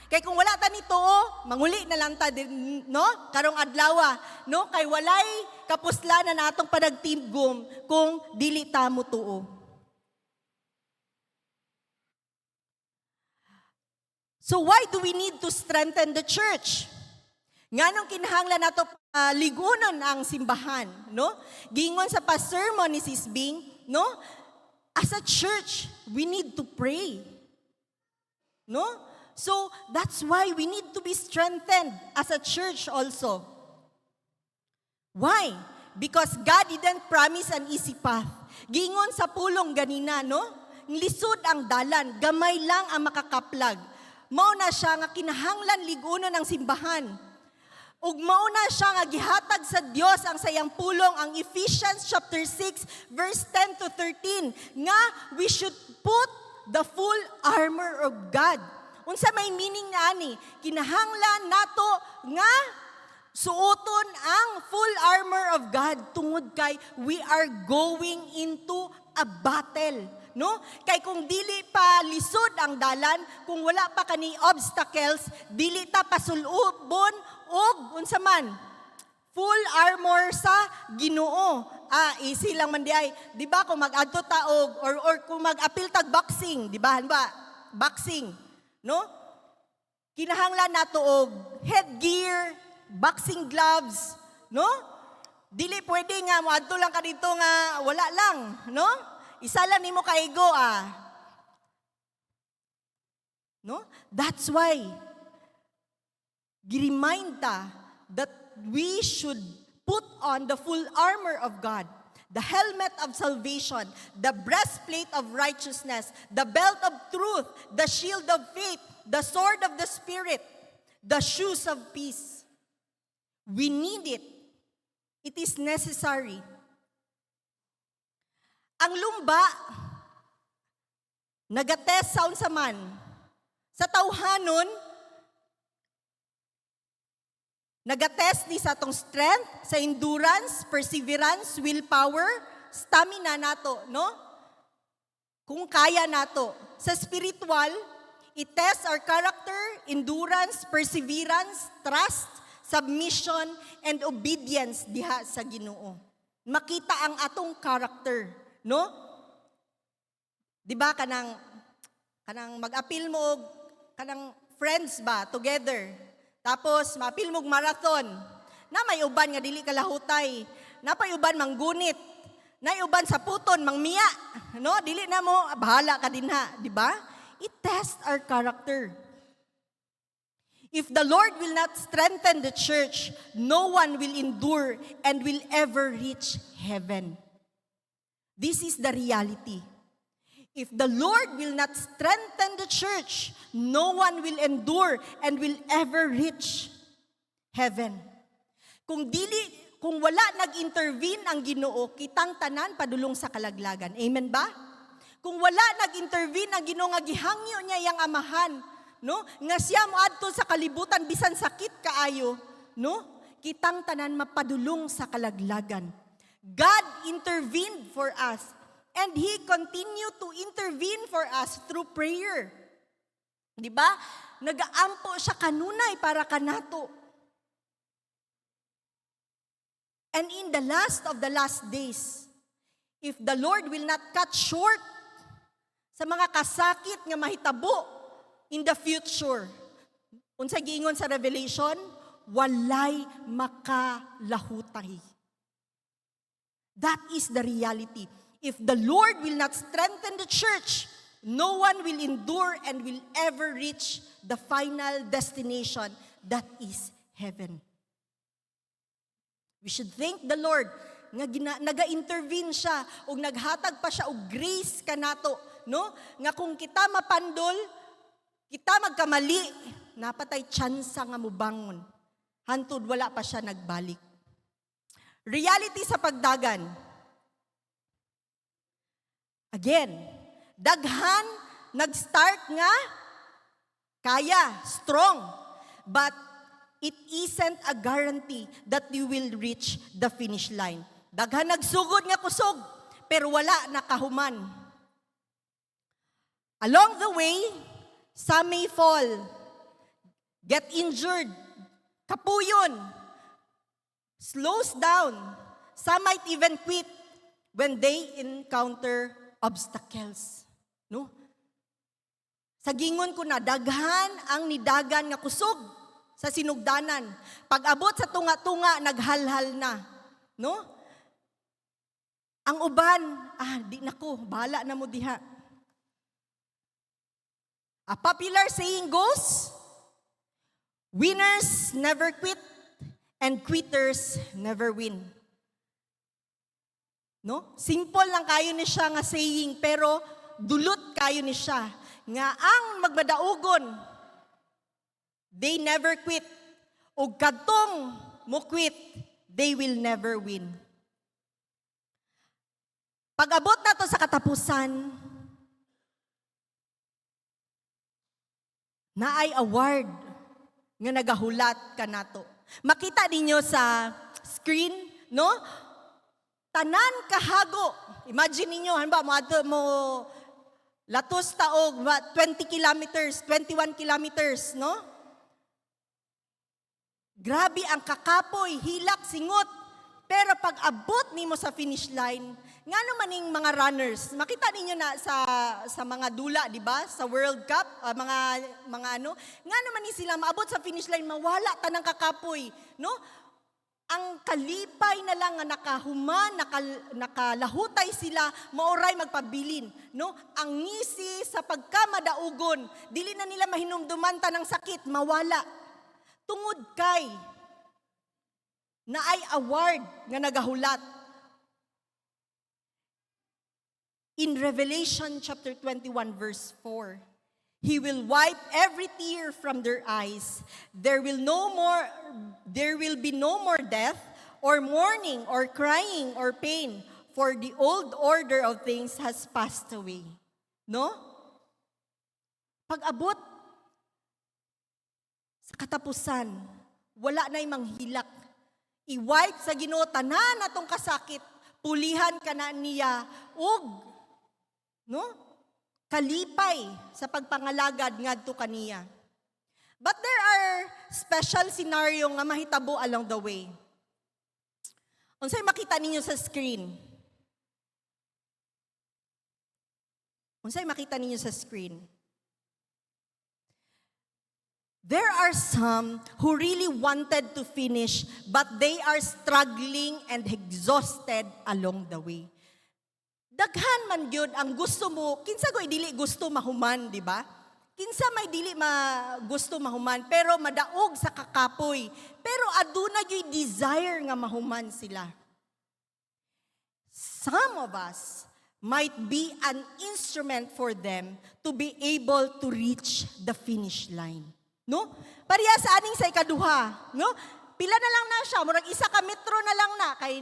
Kay kung wala ta nituo, manguli na lang ta din, no? Karong adlaw, no? Kay walay kapuslanan na atong panagtibgom kung dili ta mo tuo. So why do we need to strengthen the church? Nganong kinahanglan nato ligunon ang simbahan, no? Gingon sa pa-sermon ni Sis Bing, no? As a church, we need to pray. No? So, that's why we need to be strengthened as a church also. Why? Because God didn't promise an easy path. Gingon sa pulong ganina, no? Lisod ang dalan, gamay lang ang makakaplag. Mao na siya nga kinahanglan ligunon ang simbahan. Ug mao na siya nga gihatag sa Dios ang sayang pulong, ang Ephesians chapter 6 verse 10 to 13 nga we should put the full armor of God. Unsa may meaning na ani? Kinahanglan nato nga suoton ang full armor of God tungod kay we are going into a battle. No? Kay kung dili pa lisod ang dalan, kung wala pa kani obstacles, dili ta pasulubon og unsa man full armor sa Ginoo. Easy lang man di ay, di ba kung mag-adto ta or kung mag-apil tag boxing, di ba? Boxing, no? Kinahanglan nato og headgear, boxing gloves, no? Dili pwede nga moadto lang ka dito nga wala lang, no? Isa lang nimo kaigo No? That's why giremind ta that we should put on the full armor of God, the helmet of salvation, the breastplate of righteousness, the belt of truth, the shield of faith, the sword of the Spirit, the shoes of peace. We need it. It is necessary. Ang lumba, nagatest sa unsa man. Sa tawhanon, nagatest ni sa atong strength, sa endurance, perseverance, willpower, stamina nato, no? Kung kaya nato. Sa spiritual, it-test our character, endurance, perseverance, trust, submission, and obedience diha sa Ginoo. Makita ang atong character, no? Di ba kanang mag-apil mo og kanang friends ba together. Tapos maapil mo og marathon. Na may uban nga dili kalahutay. Na may uban manggunit. Na uban sa puton mangmiya, no? Dili na mo bahala ka dinha, di ba? It tests our character. If the Lord will not strengthen the church, no one will endure and will ever reach heaven. This is the reality. If the Lord will not strengthen the church, no one will endure and will ever reach heaven. Kung wala nag-intervene ang Ginoo, kitang tanan padulong sa kalaglagan. Amen ba? Kung wala nag-intervene ang Ginoo nga gihangyo niya yang amahan, no? Nga siya moadto sa kalibutan bisan sakit kaayo, no? Kitang tanan mapadulong sa kalaglagan. God intervened for us and He continued to intervene for us through prayer. Di ba? Nagaampo siya kanunay para kanato. And in the last of the last days, if the Lord will not cut short sa mga kasakit nga mahitabo in the future, unsa giingon sa Revelation, walay makalahutay. That is the reality. If the Lord will not strengthen the church, no one will endure and will ever reach the final destination, that is heaven. We should thank the Lord nga naga-intervene siya o naghatag pa siya og grace kanato, no? Nga kung kita mapandol, kita magkamali, napatay tsansa nga mubangon. Hantud wala pa siya nagbalik. Reality sa pagdagan. Again, daghan nag-start nga kaya, strong, but it isn't a guarantee that you will reach the finish line. Daghan nagsugod nga kusog, pero wala nakahuman. Along the way, some may fall, get injured, kapuyon, slows down. Some might even quit when they encounter obstacles. No? Sa gingon ko na, daghan ang nidagan nga kusog sa sinugdanan. Pag-abot sa tunga-tunga, naghalhal na. No? Ang uban, di nako, bahala na mo diha. A popular saying goes, winners never quit and quitters never win. No? Simple lang kayo ni siya nga saying, pero dulot kayo ni siya. Nga ang magmadaugon, they never quit. O kadtong mo quit, they will never win. Pag-abot na to sa katapusan, na ay award nga nagahulat ka nato. Makita ninyo sa screen, no? Tanan kahago. Imagine ninyo, mo latos taog 20 kilometers, 21 kilometers, no? Grabe ang kakapoy, hilak, singot. Pero pag abot nimo sa finish line, ngano maning mga runners, makita ninyo na sa mga dula, di ba? Sa World Cup, mga ano, ngano man ni sila maabot sa finish line, mawala tanang kakapoy, no? Ang kalipay na lang nga nakahuman, nakalahutay sila, maoray magpabilin. No? Ang ngisi sa pagkamadaugon, dili na nila mahinumduman tanang sakit, mawala. Tungod kay, na ay award nga nagahulat. In Revelation chapter 21 verse 4, He will wipe every tear from their eyes. There will be no more death, or mourning, or crying, or pain, for the old order of things has passed away. No? Pag-abot sa katapusan, wala na'y manghilak. I-wipe sa Ginoo tanan atong kasakit, pulihan ka na niya, no? Kalipay sa pagpangalagad ngadto kaniya. But there are special scenario nga mahitabo along the way. Unsay makita ninyo sa screen? Unsay makita ninyo sa screen? There are some who really wanted to finish, but they are struggling and exhausted along the way. Daghan man gyud ang gusto mo, kinsa goy dili gusto mahuman, di ba? Kinsa may dili gusto mahuman, pero madaog sa kakapoy. Pero aduna gyud desire nga mahuman sila. Some of us might be an instrument for them to be able to reach the finish line. No? Pareha sa aning sa ikaduha, no? Pila na lang na siya, murag isa ka metro na lang na kay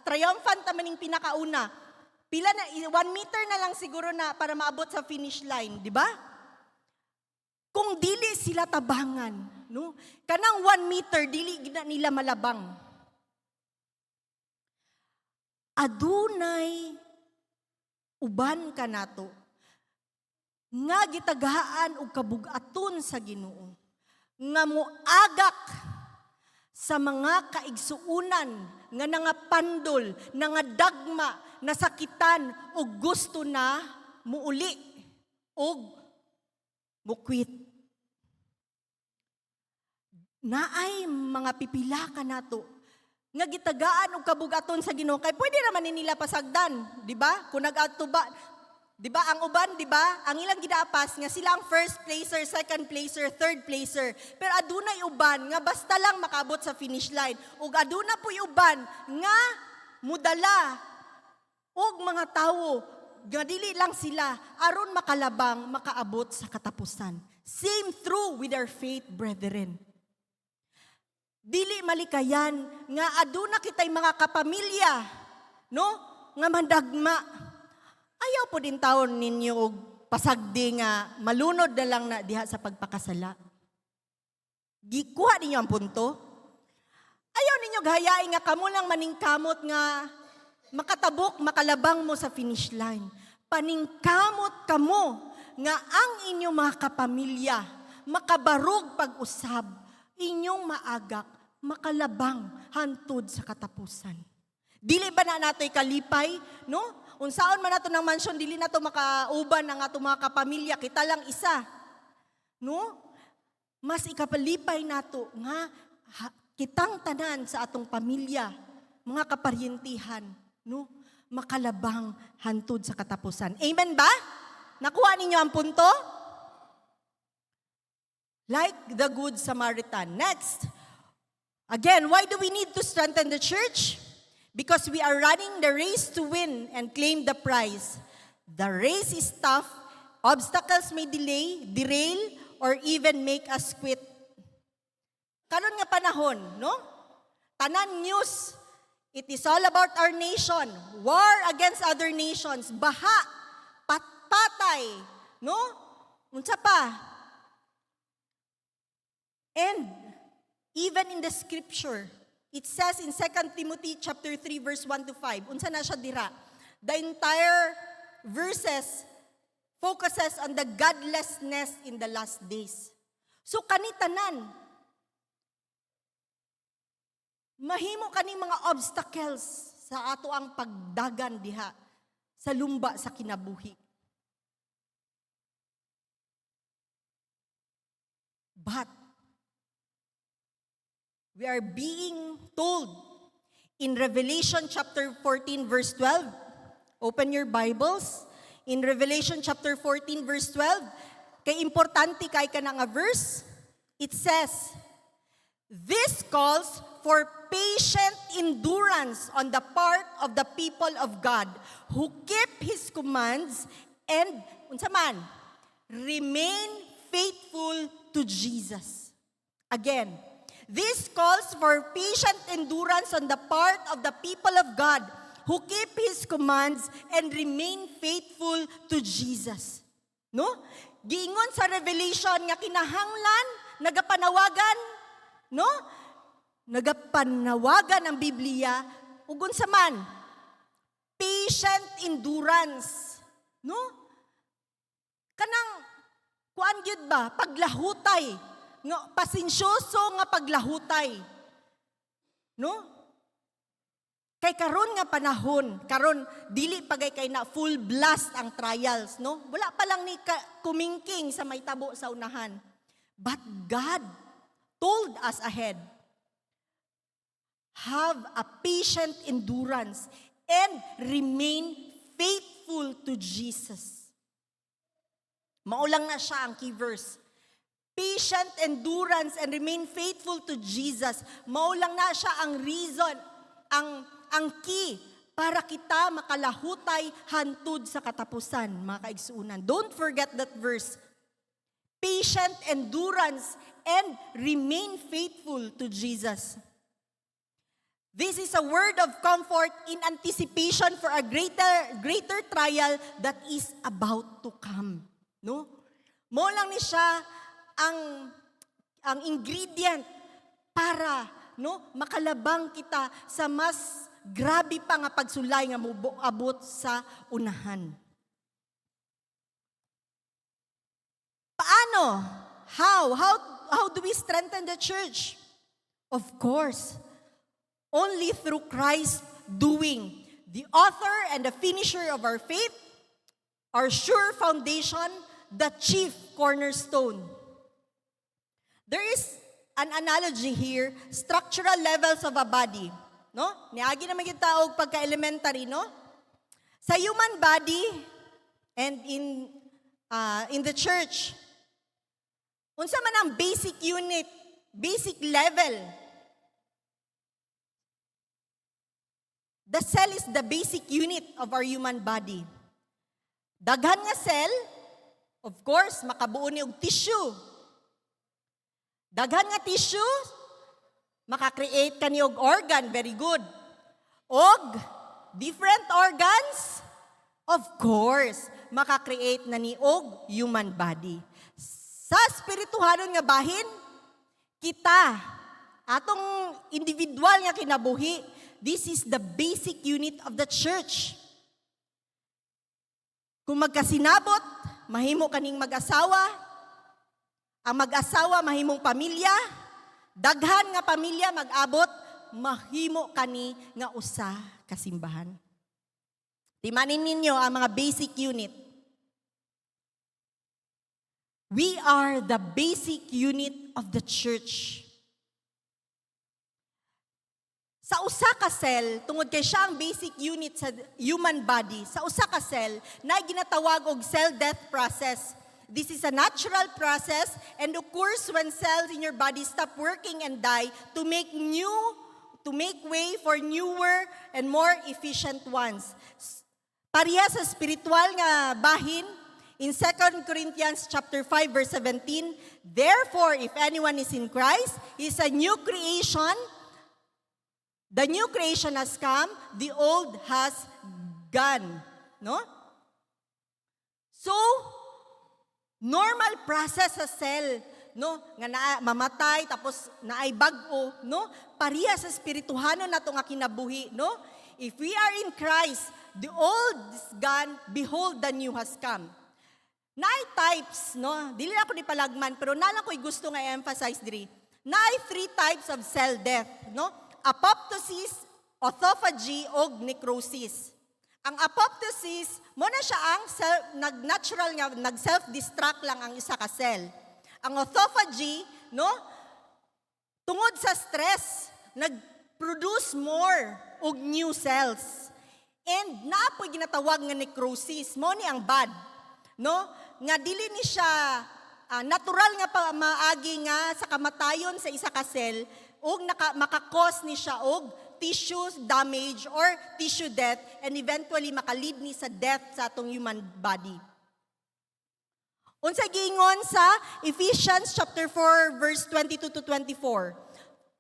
triumphant man ning pinakauna. Pila na 1 meter na lang siguro na para maabot sa finish line, di ba? Kung dili sila tabangan, no? Kanang 1 meter dili gina nila malabang. Adunay uban ka nato nga gitagaan og kabugaton sa Ginoo, nga moagak sa mga kaigsuunan nga nangapandol, nangadagma, nasakitan o gusto na muuli o mukwit. Naay mga pipila ka nato nga gitagaan og kabugaton sa Ginoo kay pwede naman ni nila pasagdan, di ba? Kung nag-adto ba, di ba ang uban, di ba? Ang ilang gidaapas nga sila ang first placer, second placer, third placer. Pero adunay uban nga basta lang makaabot sa finish line. Ug aduna puy uban nga mudala og mga tawo nga dili lang sila aron makalabang makaabot sa katapusan. Same true with our faith, brethren. Dili malikayan nga aduna kitay mga kapamilya, no? Nga mandagma. Ayaw po din taon ninyo og pasagdi nga malunod na lang na diha sa pagpakasala. Gikuha ninyo ang punto. Ayaw ninyo gahayain nga kamo lang maningkamot nga makatabok, makalabang mo sa finish line. Paningkamot kamo nga ang inyong mga kapamilya makabarog pag-usab, inyong maagak, makalabang hantod sa katapusan. Dili ba na nato'y kalipay, no? Unsaon man nato ng mansyon, dili nato makauban ang ato mga kapamilya, kita lang isa. No? mas ikapalipay nato nga kitang tanan sa atong pamilya, mga kaparyentihan, no? Makalabang hantod sa katapusan. Amen ba? Nakuha ninyo ang punto? Like the Good Samaritan. Next. Again, why do we need to strengthen the church? Because we are running the race to win and claim the prize. The race is tough. Obstacles may delay, derail, or even make us quit. Karon nga panahon, no? Tanan news. It is all about our nation. War against other nations. Baha. Patpatay. No? Unsa pa? And even in the scripture, it says in 2 Timothy chapter 3 verse 1 to 5. Unsa na siya dira? The entire verses focuses on the godlessness in the last days. So kanitanan, mahimo kaning mga obstacles sa ato ang pagdagan diha sa lumba sa kinabuhi. But we are being told in Revelation chapter 14 verse 12. Open your Bibles. In Revelation chapter 14 verse 12, kay importante kay ka nga verse, it says, this calls for patient endurance on the part of the people of God who keep His commands and, unsa man, remain faithful to Jesus. Again, this calls for patient endurance on the part of the people of God who keep His commands and remain faithful to Jesus. No? Giingon sa Revelation nga kinahanglan, nagapanawagan, no? Nagapanawagan ang Biblia, ugon sa man, patient endurance. No? Kanang, kuan gyud ba, paglahutay, nga pasensyoso nga paglahutay. No? Kay karon nga panahon, karon dili pagay kay na full blast ang trials, no? Wala pa lang ni kumingking sa may tabo sa unahan. But God told us ahead, have a patient endurance and remain faithful to Jesus. Maulang na siya ang key verse. Patient endurance and remain faithful to Jesus. Maulang na siya ang reason, ang key para kita makalahutay hantud sa katapusan, mga kaigsuunan. Don't forget that verse. Patient endurance and remain faithful to Jesus. This is a word of comfort in anticipation for a greater trial that is about to come. No? Mo lang ni siya ang ingredient para makalabang kita sa mas grabe pa nga pagsulay nga abot sa unahan. Paano? How do we strengthen the church? Of course, only through Christ doing, the author and the finisher of our faith, our sure foundation, the chief cornerstone. There is an analogy here, structural levels of a body. No? Niagi naman yung taog pagka-elementary, no? Sa human body and in the church, unsa man ang basic unit, basic level. The cell is the basic unit of our human body. Daghan nga cell, of course, makabuo ni og tissue. Daghan nga tissue, maka-create ka ni og organ, very good. Og different organs, of course, maka-create na ni og human body. Sa spirituhanon nga bahin, kita, atong individual nga kinabuhi, this is the basic unit of the church. Kung magkasinabot, mahimo kaning mag-asawa, ang mag-asawa mahimong pamilya, daghan nga pamilya mag-abot, mahimo kani nga usa ka simbahan. Timanin ninyo ang mga basic unit. We are the basic unit of the church. Sa usa ka cell, tungod kay siya ang basic unit sa human body, sa usa ka cell, na ginatawag og cell death process. This is a natural process and occurs when cells in your body stop working and die to make way for newer and more efficient ones. Pareha sa spiritual nga bahin, in 2 Corinthians chapter 5 verse 17, therefore if anyone is in Christ, he is a new creation. The new creation has come, the old has gone. No? So, normal process sa cell, no? Nga mamatay, tapos naay bag-o, no? Pareha sa spirituhano na ito nga kinabuhi, no? If we are in Christ, the old is gone, behold, the new has come. Naay types, no? Dili ako ni palagman, pero nalang ko'y gusto nga i-emphasize diri. Naay 3 types of cell death, no? Apoptosis, autophagy, o necrosis. Ang apoptosis, mo na siya ang nag-natural nga, nag-self-destruct lang ang isa ka cell. Ang autophagy, no? Tungod sa stress, nag-produce more og new cells. And naapoy ginatawag nga necrosis, mo ni ang bad, no? Nga dili ni siya natural nga maagi nga sa kamatayon sa isa ka cell, og makakos ni siya og tissue damage or tissue death and eventually makalid ni sa death sa atong human body. Unsay giingon sa Ephesians chapter 4 verse 22 to 24.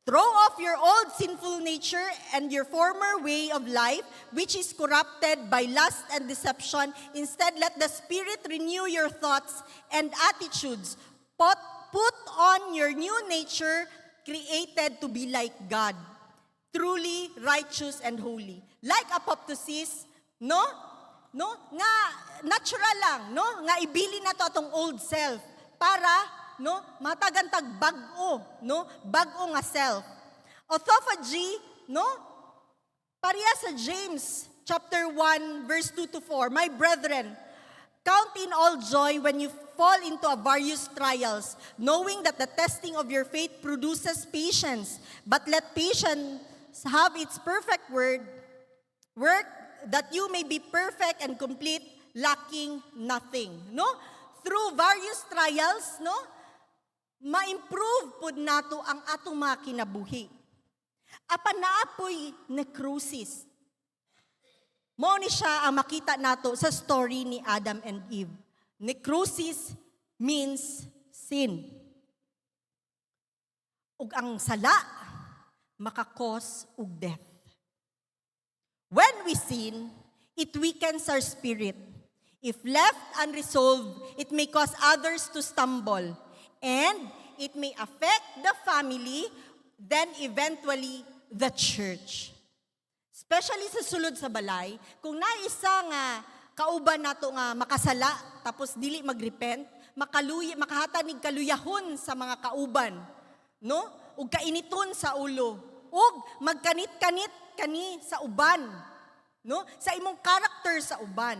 Throw off your old sinful nature and your former way of life, which is corrupted by lust and deception. Instead, let the Spirit renew your thoughts and attitudes. Put on your new nature, created to be like God, truly righteous and holy. Like apoptosis, no? No? Nga natural lang, no? Nga ibili na to atong old self para, no, matagantag bag-o, no? Bag-o nga self. Autophagy, no? Pareha sa James chapter 1 verse 2 to 4. My brethren, count in all joy when you fall into various trials, knowing that the testing of your faith produces patience. But let patience have its perfect work, that you may be perfect and complete, lacking nothing. No? Through various trials, no? Ma-improve pud nato ang atong mga kinabuhi. Apan naapoy necrosis. Mao ni siya ang makita nato sa story ni Adam and Eve. Necrosis means sin. Ug ang sala makakos og death. When we sin, it weakens our spirit. If left unresolved, it may cause others to stumble, and it may affect the family, then eventually the church. Especially sa sulod sa balay, kung naisa nga kauban nato nga makasala, tapos dili magrepent, makahatan nig kaluyahon sa mga kauban, no? Ug kainiton sa ulo, ug magkanit-kanit kani sa uban, no? Sa imong character sa uban.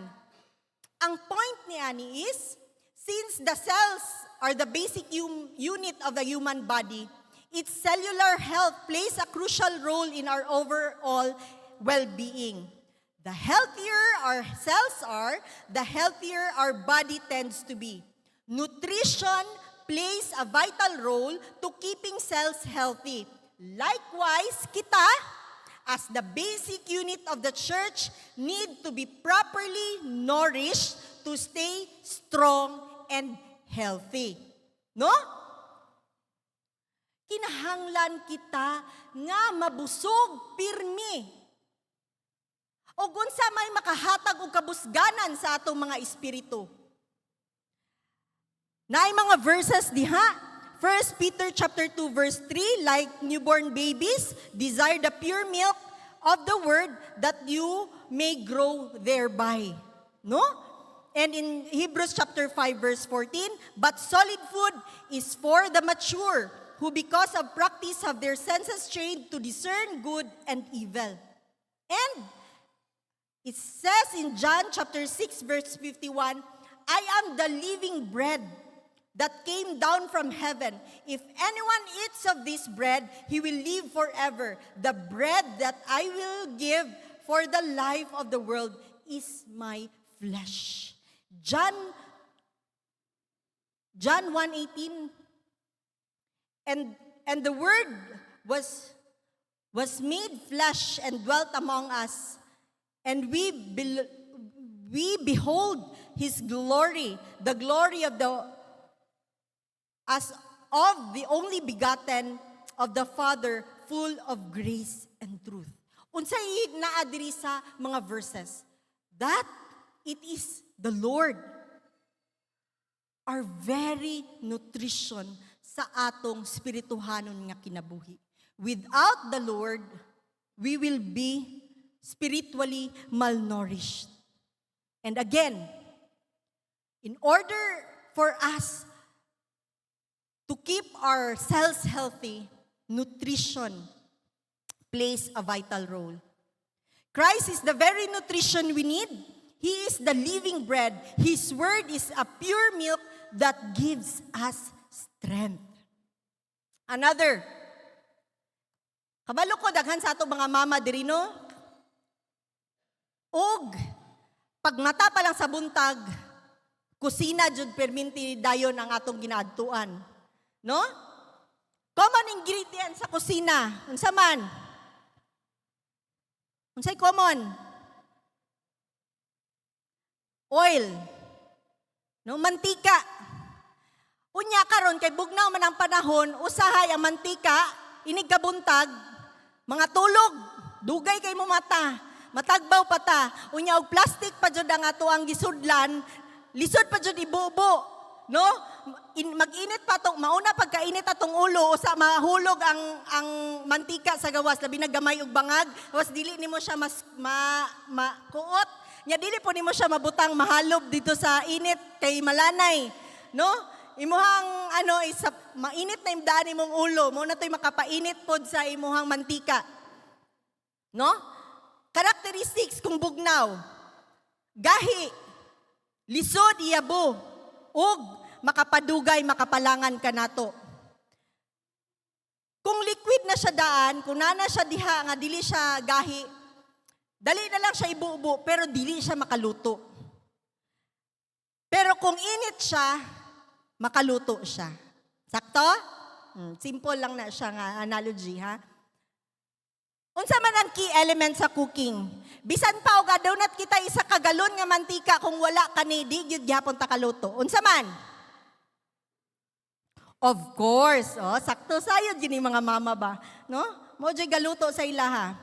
Ang point ni ani is, since the cells are the basic unit of the human body, its cellular health plays a crucial role in our overall well-being. The healthier our cells are, the healthier our body tends to be. Nutrition plays a vital role to keeping cells healthy. Likewise, kita, as the basic unit of the church, need to be properly nourished to stay strong and healthy. No? Kinahanglan kita nga mabusog, pirmi. O unsa may makahatag og kabusganan sa atong mga espiritu. Naay mga verses diha. 1 Peter chapter 2 verse 3, like newborn babies, desire the pure milk of the word that you may grow thereby. No? And in Hebrews chapter 5 verse 14, but solid food is for the mature, who because of practice have their senses trained to discern good and evil. And it says in John chapter 6 verse 51, I am the living bread that came down from heaven. If anyone eats of this bread, he will live forever. The bread that I will give for the life of the world is my flesh. John 1:18. And the word was made flesh and dwelt among us, and we behold his glory, the glory of the only begotten of the Father, full of grace and truth. Unsay naa diri sa mga verses, that it is the Lord, our very nutrition sa atong spirituhanon nga kinabuhi. Without the Lord, we will be spiritually malnourished. And again, in order for us to keep ourselves healthy, nutrition plays a vital role. Christ is the very nutrition we need. He is the living bread. His word is a pure milk that gives us strength. Another, kabalo ko daghan sa ato mga mama diri no? Og pag mata pa lang sa buntag, kusina jud perminti dayon ang atong ginaadtuan. No? Common ingredient sa kusina, unsa man? Unsay common? Oil. No, mantika. Unya karon kay bugnaw man ang panahon, usahay ang mantika, inig kabuntag, mga tulog, dugay kay mo mata, matagbaw pa ta. Unya og plastic pa jud ang ato ang gisudlan, lisod pa jud ibubo, no? Mag-init pa tong mauna pagkainit atong ulo, usa mahulog ang mantika sa gawas, labi na gamay og bangag, was dili nimo siya kuot. Nya dili po nimo siya mabutang mahalob dito sa init kay malanay, no? Imuhang mainit na imdaan imong ulo, mo na to'y makapainit pod sa imuhang mantika. No? Characteristics kung bugnaw, gahi, lisod, iyabo, ug makapadugay, makapalangan ka nato. Kung liquid na siya daan, kung nana siya diha nga dili siya gahi, dali na lang siya ibuubo, pero dili siya makaluto. Pero kung init siya, makaluto siya. Sakto? Simple lang na siya nga analogy, ha? Unsa man ang key element sa cooking? Bisan pa og adunat kita isa ka galon nga mantika kung wala kani di gyud gyapon ta kaluto. Unsa man? Of course, sakto sayod gini mga mama ba, no? Mo jay galuto sa ilaha.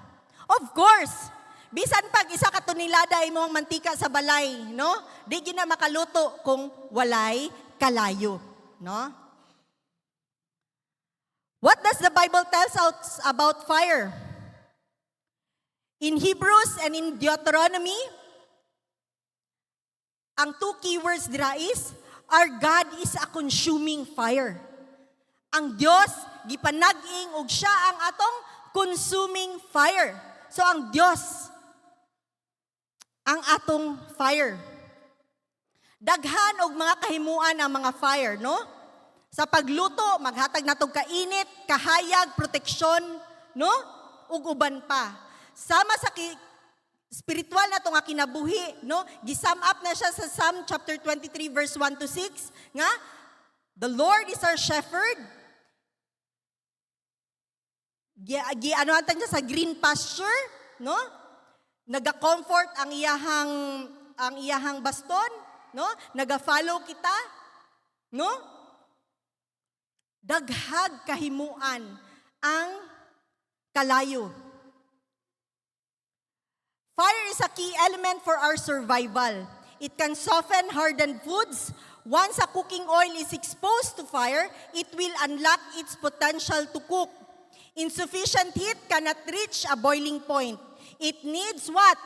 Of course. Bisan pag isa ka tonelada imong mantika sa balay, no? Di gyud na makaluto kung walay kalayo, no? What does the Bible tell us about fire? In Hebrews and in Deuteronomy, ang two keywords dira is, our God is a consuming fire. Ang Dios gipanag-ing og siya ang atong consuming fire. So ang Dios ang atong fire. Daghan og mga kahimuan ang mga fire, no? Sa pagluto, maghatag natog kainit, kahayag, proteksyon, no? Ug uban pa. Sama sa spiritual na to nga kinabuhi, no? Gisum up na siya sa Psalm chapter 23 verse 1 to 6, nga the Lord is our shepherd. Ano niya sa green pasture, no? Naga-comfort ang iyahang baston, no? Naga-follow kita, no? Daghag kahimuan ang kalayo. Fire is a key element for our survival. It can soften hardened foods. Once a cooking oil is exposed to fire, it will unlock its potential to cook. Insufficient heat cannot reach a boiling point. It needs what?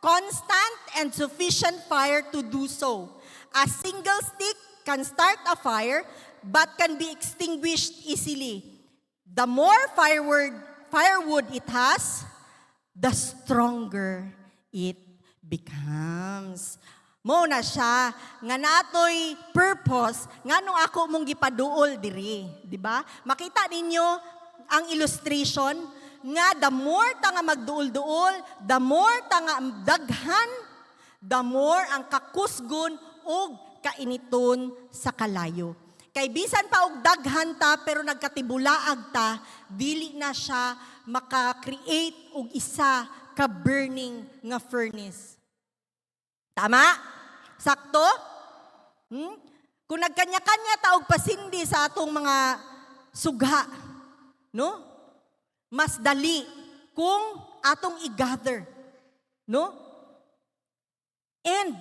Constant and sufficient fire to do so. A single stick can start a fire but can be extinguished easily. The more firewood it has, the stronger it becomes. Mo na siya nga natoy purpose nganong ako mong gipaduol diri, di ba? Makita ninyo ang illustration nga the more ta nga magduol-duol, the more ta nga daghan, the more ang kakusgon og kainiton sa kalayo. Kay bisan pa og daghan ta pero nagkatibulaag ta, dili na siya maka-create og isa ka burning nga furnace. Tama? Sakto? Kung nagkanya-kanya ta og pasindi sa atong mga sugha, no? Mas dali kung atong i-gather, no? And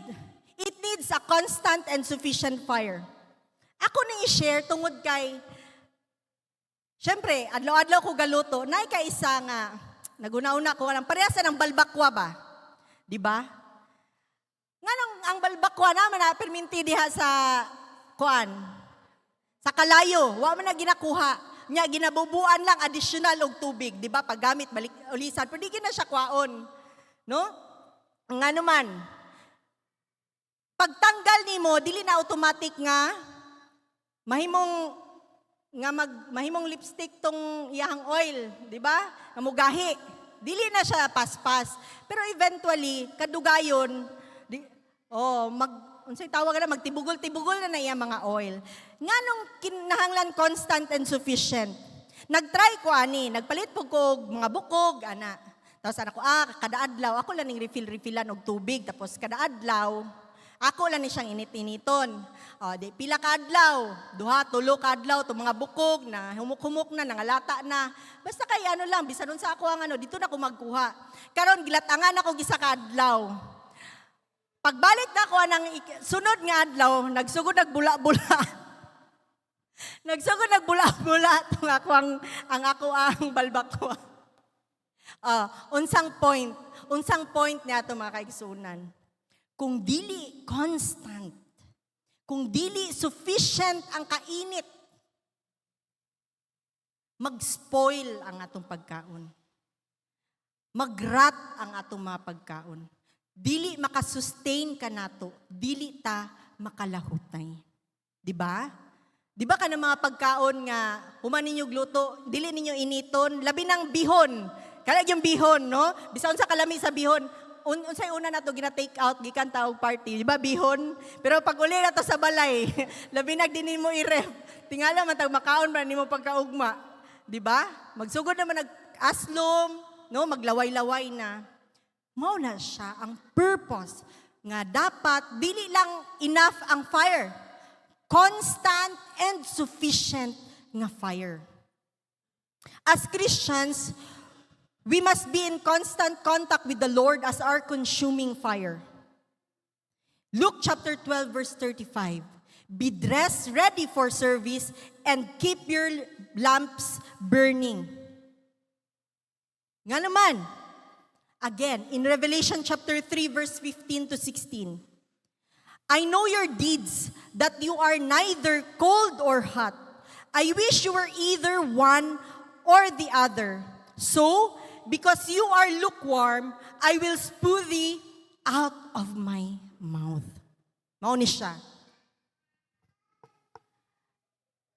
it needs a constant and sufficient fire. Ako ni i-share tungod kay, syempre, adlaw-adlaw ko galuto, na kay isa nga, naguna-una ko, parehas ng balbakwa ba? Di ba? Nga nang ang balbakwa naman na perminti diha sa kuan, sa kalayo, wa man na ginakuha. Nya ginabubuan lang additional og tubig, di ba? Paggamit balik ulisan, pero di na siya kwaon. No? Nga naman, pagtanggal nimo dili na automatic nga mahimong lipstick tong iyang oil, di ba? Namugahi. Dili na siya paspas. Pero eventually kadugayon unsay tawag na magtibugol-tibugol na iya mga oil. Nganong kinahanglan constant and sufficient. Nagtry ko ani, nagpalit po ko mga bukog ana. Tapos ako kada adlaw ako lang ning refillan og tubig tapos kada adlaw ako lang ni siyang init-initon. Di pila ka adlaw, 2-3 ka adlaw to mga bukog na humuk-humuk na nangalata na. Basta kay lang bisan unsa ako ang dito na ko magkuha. Karon gilatangan ako gisa ka adlaw. Pagbalik na ko ng sunod nga adlaw, nagsugod nagbula-bula. Nagsugod nagbula-bula ang balbakwa. Unsang point niya ito mga kaigsunan. Kung dili constant, kung dili sufficient ang kainit, mag-spoil ang atong pagkaon. Mag-rot ang atong mga pagkaon. Dili makasustain ka nato, dili ta makalahutay. Di ba? Di ba ka ng mga pagkaon nga human ninyo gluto, dili ninyo initon, labi ng bihon. Kaya yung bihon, no? Bisan sa kalami sa bihon, unsay una nato gina-take out gikan taog party, di ba bihon? Pero pag uli na to sa balay, labi nagdinin mo i-ref. Tingala man tag makaon man nimo pagkaugma, di ba? Magsugod naman nag-aslom, no? Maglaway-laway na. Mao na siya ang purpose nga dapat dili lang enough ang fire, constant and sufficient nga fire. As Christians, we must be in constant contact with the Lord as our consuming fire. Luke chapter 12 verse 35. Be dressed ready for service and keep your lamps burning. Nga naman, again, in Revelation chapter 3 verse 15 to 16. I know your deeds, that you are neither cold or hot. I wish you were either one or the other. So, because you are lukewarm, I will spew thee out of my mouth. Mao ni siya.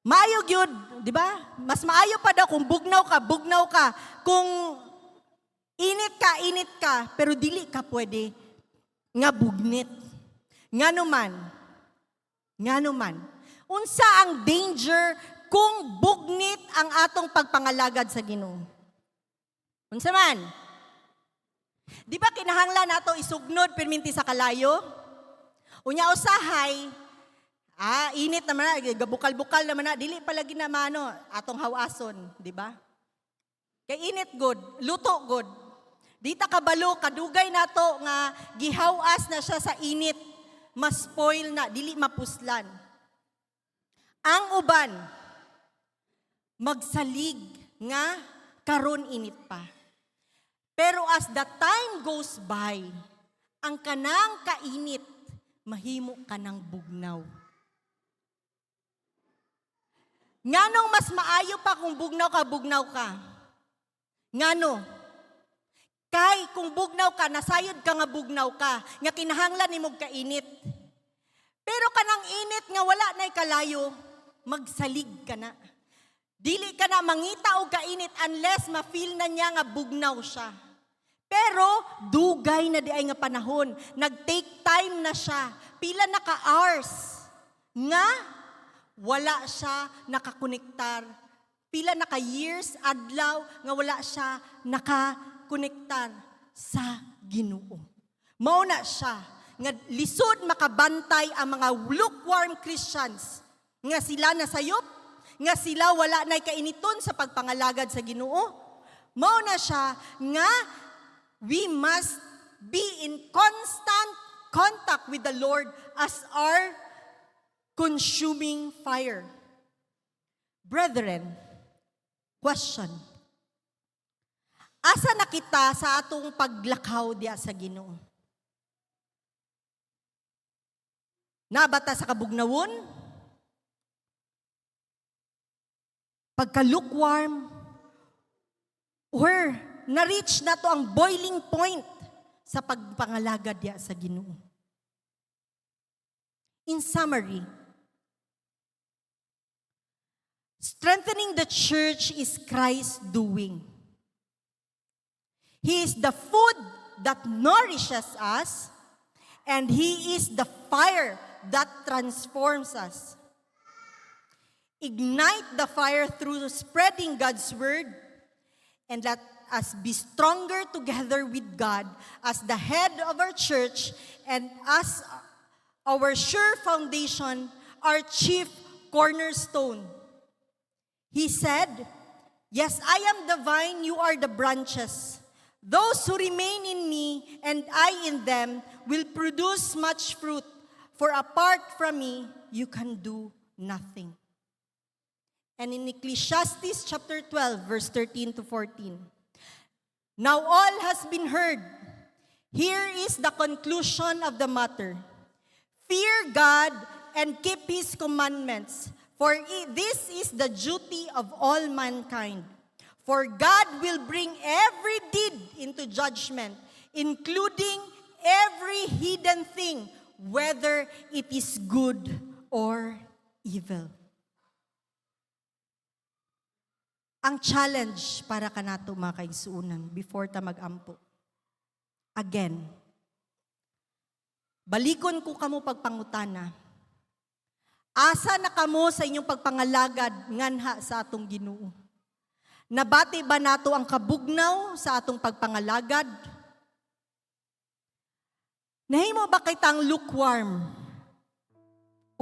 Maayo gyud, di ba? Mas maayo pa daw kung bugnaw ka. Kung init ka, pero dili ka pwede nga bugnit. Nga naman. Unsa ang danger kung bugnit ang atong pagpangalagad sa Ginoo? Unsa man? Di ba kinahanglan nato isugnod perminti sa kalayo? Unya usahay, init naman na, gabukal-bukal naman na, dili palagi na atong hawason, di ba? Kay init good, luto good. Dita kabalo, kadugay nato nga gihawas na siya sa init, mas spoil na, dili mapuslan. Ang uban, magsalig nga karon init pa. Pero as the time goes by, ang kanang kainit, mahimo ka ng bugnaw. Nganong mas maayo pa kung bugnaw ka? Ngano? Kay kung bugnaw ka, nasayod ka nga bugnaw ka, nga kinahanglan ni mong kainit. Pero kanang init nga wala na'y kalayo, magsalig ka na. Dili ka na mangita o kainit unless ma-feel na niya nga bugnaw siya. Pero dugay na di ay nga panahon, nag-take time na siya, pila na ka-hours, nga wala siya nakakonektar. Pila na ka-years, adlaw, nga wala siya nakakonektar sa Ginoo. Mao na siya, nga lisod makabantay ang mga lukewarm Christians, nga sila nasayop, nga sila wala na'y kainiton sa pagpangalagad sa Ginoo. Mao na siya, nga we must be in constant contact with the Lord as our consuming fire. Brethren, question. Asa na kita sa atong paglakaw diya sa Ginoo? Nabata sa kabugnawon? Pagka-lukewarm? Or na-reach na to ang boiling point sa pagpangalagad diya sa Ginoo? In summary, strengthening the church is Christ's doing. He is the food that nourishes us, and He is the fire that transforms us. Ignite the fire through spreading God's word, and let us be stronger together with God as the head of our church and as our sure foundation, our chief cornerstone. He said, "Yes, I am the vine, you are the branches. Those who remain in me and I in them will produce much fruit, for apart from me, you can do nothing." And in Ecclesiastes chapter 12, verse 13 to 14, "Now all has been heard. Here is the conclusion of the matter. Fear God and keep His commandments, for this is the duty of all mankind. For God will bring every deed into judgment, including every hidden thing, whether it is good or evil." Ang challenge para kanato mga kaigsuunan before ta magampo. Again, balikon ko kamo pagpangutana. Asa na kamo sa inyong pagpangalagad nganha sa atong Ginoo? Nabati ba nato ang kabugnaw sa atong pagpangalagad? Nahimo ba kitang lukewarm?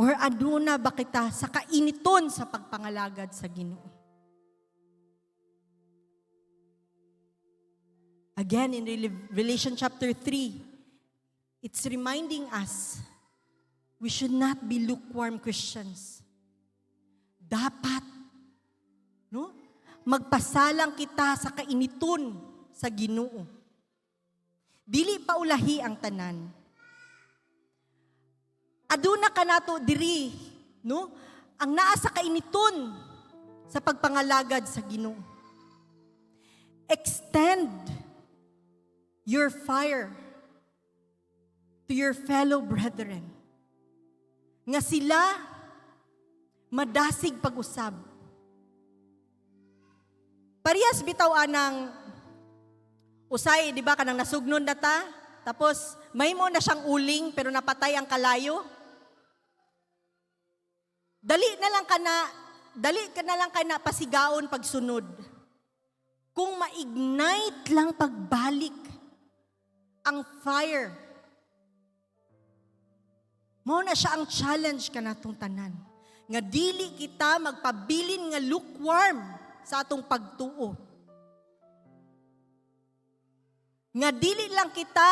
Or aduna ba kita sa kainiton sa pagpangalagad sa Ginoo? Again, in Revelation chapter 3, it's reminding us we should not be lukewarm Christians. Dapat, no? Magpasalang kita sa kainiton sa Ginoo. Dili pa ulahi ang tanan. Aduna ka nato diri, no? Ang naa sa kainiton sa pagpangalagad sa Ginoo. Extend your fire to your fellow brethren. Nga sila madasig pag-usab. Parehas bitaw anang usay, di ba, kanang nasugnon na ta, tapos may mo na siyang uling pero napatay ang kalayo. Dali ka na lang kana pasigaon pagsunod. Kung ma-ignite lang pagbalik ang fire, mao na siya ang challenge kanatong tanan. Nga dili kita magpabilin nga lukewarm sa atong pagtuo. Nga dili lang kita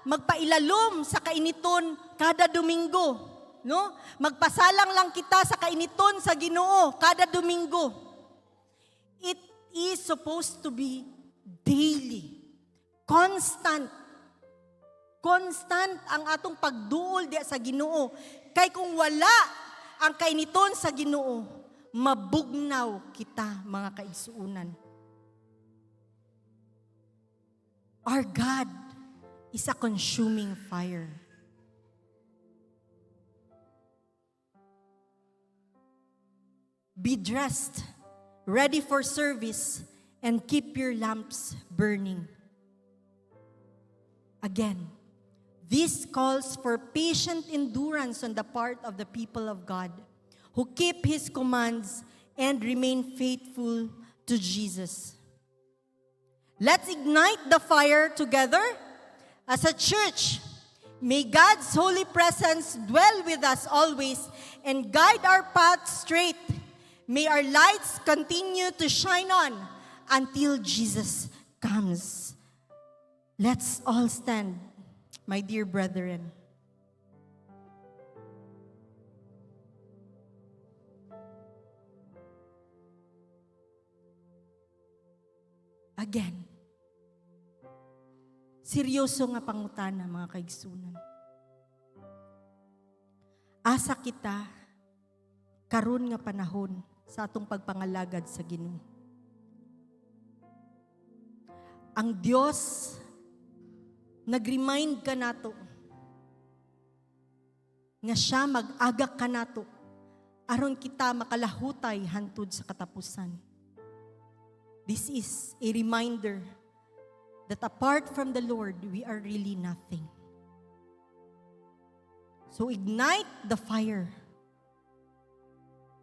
magpailalom sa kainiton kada Domingo, no? Magpasalang lang kita sa kainiton sa Ginoo kada Domingo. It is supposed to be daily, constant. Constant ang atong pagduol diya sa Ginoo. Kay kung wala ang kainiton sa Ginoo, mabugnaw kita mga kaigsuunan. Our God is a consuming fire. Be dressed, ready for service, and keep your lamps burning. Again, this calls for patient endurance on the part of the people of God who keep His commands and remain faithful to Jesus. Let's ignite the fire together as a church. May God's holy presence dwell with us always and guide our path straight. May our lights continue to shine on until Jesus comes. Let's all stand, my dear brethren. Again, seryoso nga pangutana, mga kaigsunan. Asa kita karon nga panahon sa atong pagpangalagad sa Ginoo. Ang Dios nag-remind ka nato nga siya mag-agak ka nato aron kita makalahutay hantud sa katapusan. This is a reminder that apart from the Lord, we are really nothing. So ignite the fire.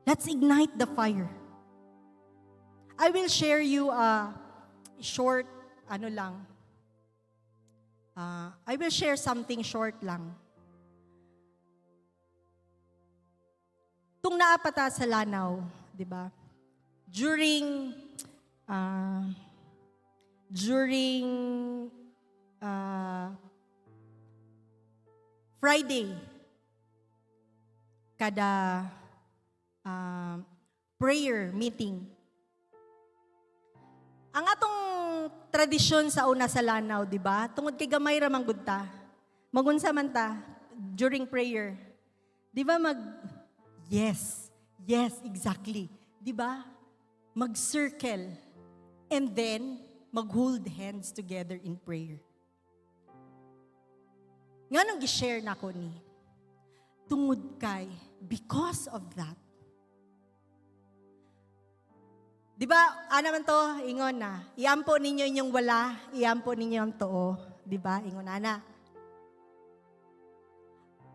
Let's ignite the fire. I will share you a short, I will share something short lang. Tung naapata sa Lanao, di ba? During Friday, kada prayer meeting. Ang atong tradisyon sa una sa Lanao, di ba? Tungod kay gamay ra man gud ta. Magunsa man ta during prayer. Di ba yes, exactly. Di ba? Mag-circle and then mag-hold hands together in prayer. Nganong gi-share nako ni? Tungod kay because of that. Di ba, man to, ingon na, iampo ninyo inyong wala, iampo ninyo ang too. Di ba, ingon na.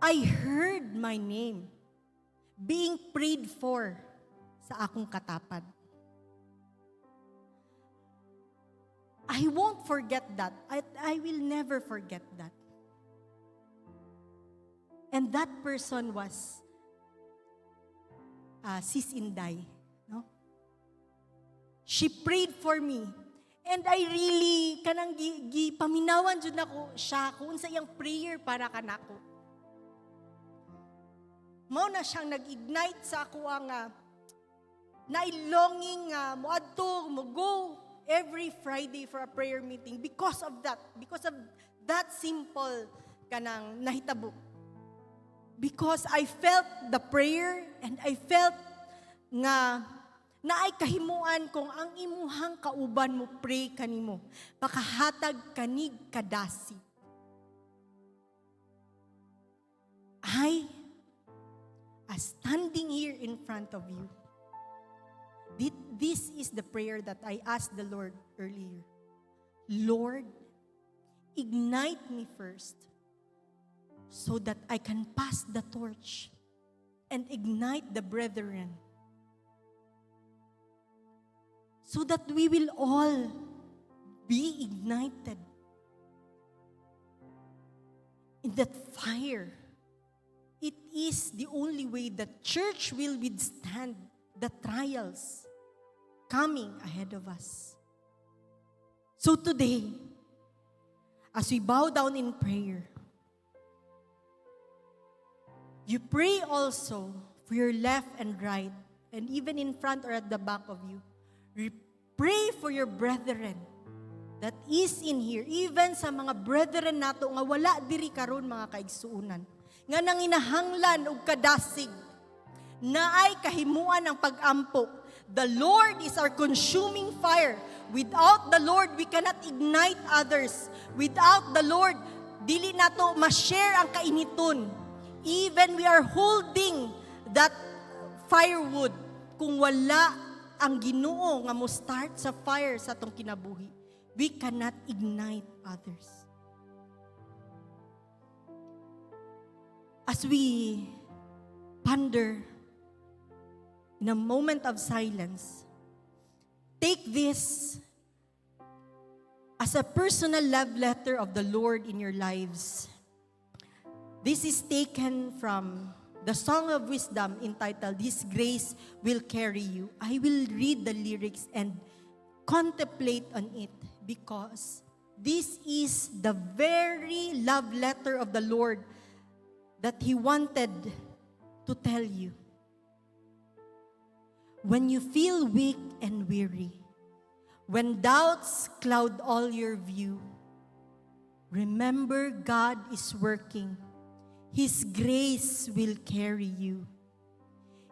I heard my name being prayed for sa akong katapad. I won't forget that. I will never forget that. And that person was Sis Inday. No? She prayed for me. And I really, kanang paminawan jud nako siya kung sa iyang prayer para kanako. Mao na siyang nag-ignite sa ako ang nailonging moadto, go every Friday for a prayer meeting because of that simple kanang nahitabo. Because I felt the prayer and I felt nga naay kahimuan kung ang imuhang kauban mo pray kanimo pakahatag kanig kadasi. I standing here in front of you. This is the prayer that I asked the Lord earlier. Lord, ignite me first so that I can pass the torch and ignite the brethren. So that we will all be ignited in that fire. It is the only way that church will withstand the trials coming ahead of us. So today, as we bow down in prayer, you pray also for your left and right, and even in front or at the back of you. Pray for your brethren that is in here, even sa mga brethren nato nga wala diri karon mga kaigsuunan, nga nanginahanglan og kadasig, naay kahimuan ang pag-ampo, The Lord is our consuming fire. Without the Lord, we cannot ignite others. Without the Lord, dili nato ma-share ang kainiton. Even we are holding that firewood, kung wala ang Ginoo nga mo start sa fire sa atong kinabuhi, we cannot ignite others. As we ponder in a moment of silence, take this as a personal love letter of the Lord in your lives. This is taken from the Song of Wisdom entitled, His Grace Will Carry You. I will read the lyrics and contemplate on it because this is the very love letter of the Lord that He wanted to tell you. When you feel weak and weary, when doubts cloud all your view, remember God is working. His grace will carry you.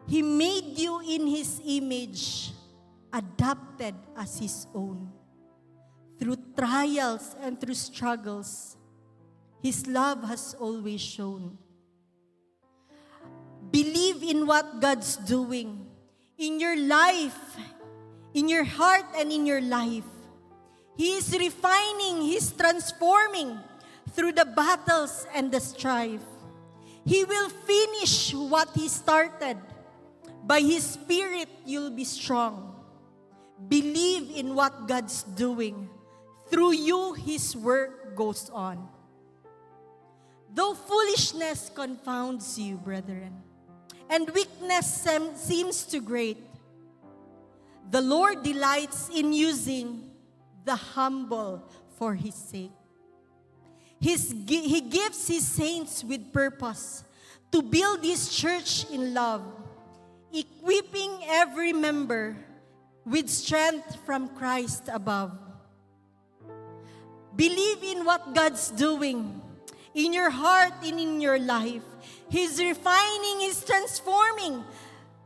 He made you in His image, adopted as His own. Through trials and through struggles, His love has always shown. Believe in what God's doing in your life, in your heart and in your life. He is refining, He's transforming through the battles and the strife. He will finish what He started. By His Spirit, you'll be strong. Believe in what God's doing. Through you, His work goes on. Though foolishness confounds you, brethren, and weakness seems too great, the Lord delights in using the humble for His sake. He gives His saints with purpose to build His church in love, equipping every member with strength from Christ above. Believe in what God's doing in your heart and in your life. He's refining, He's transforming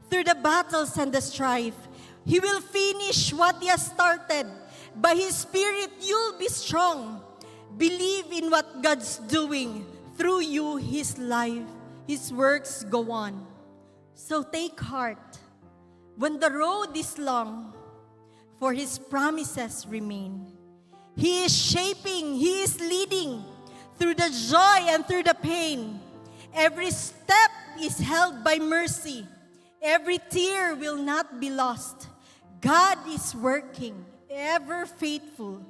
through the battles and the strife. He will finish what He has started. By His Spirit, you'll be strong. Believe in what God's doing. Through you, His life, His works go on. So take heart. When the road is long, for His promises remain. He is shaping, He is leading through the joy and through the pain. Every step is held by mercy. Every tear will not be lost. God is working, ever faithful.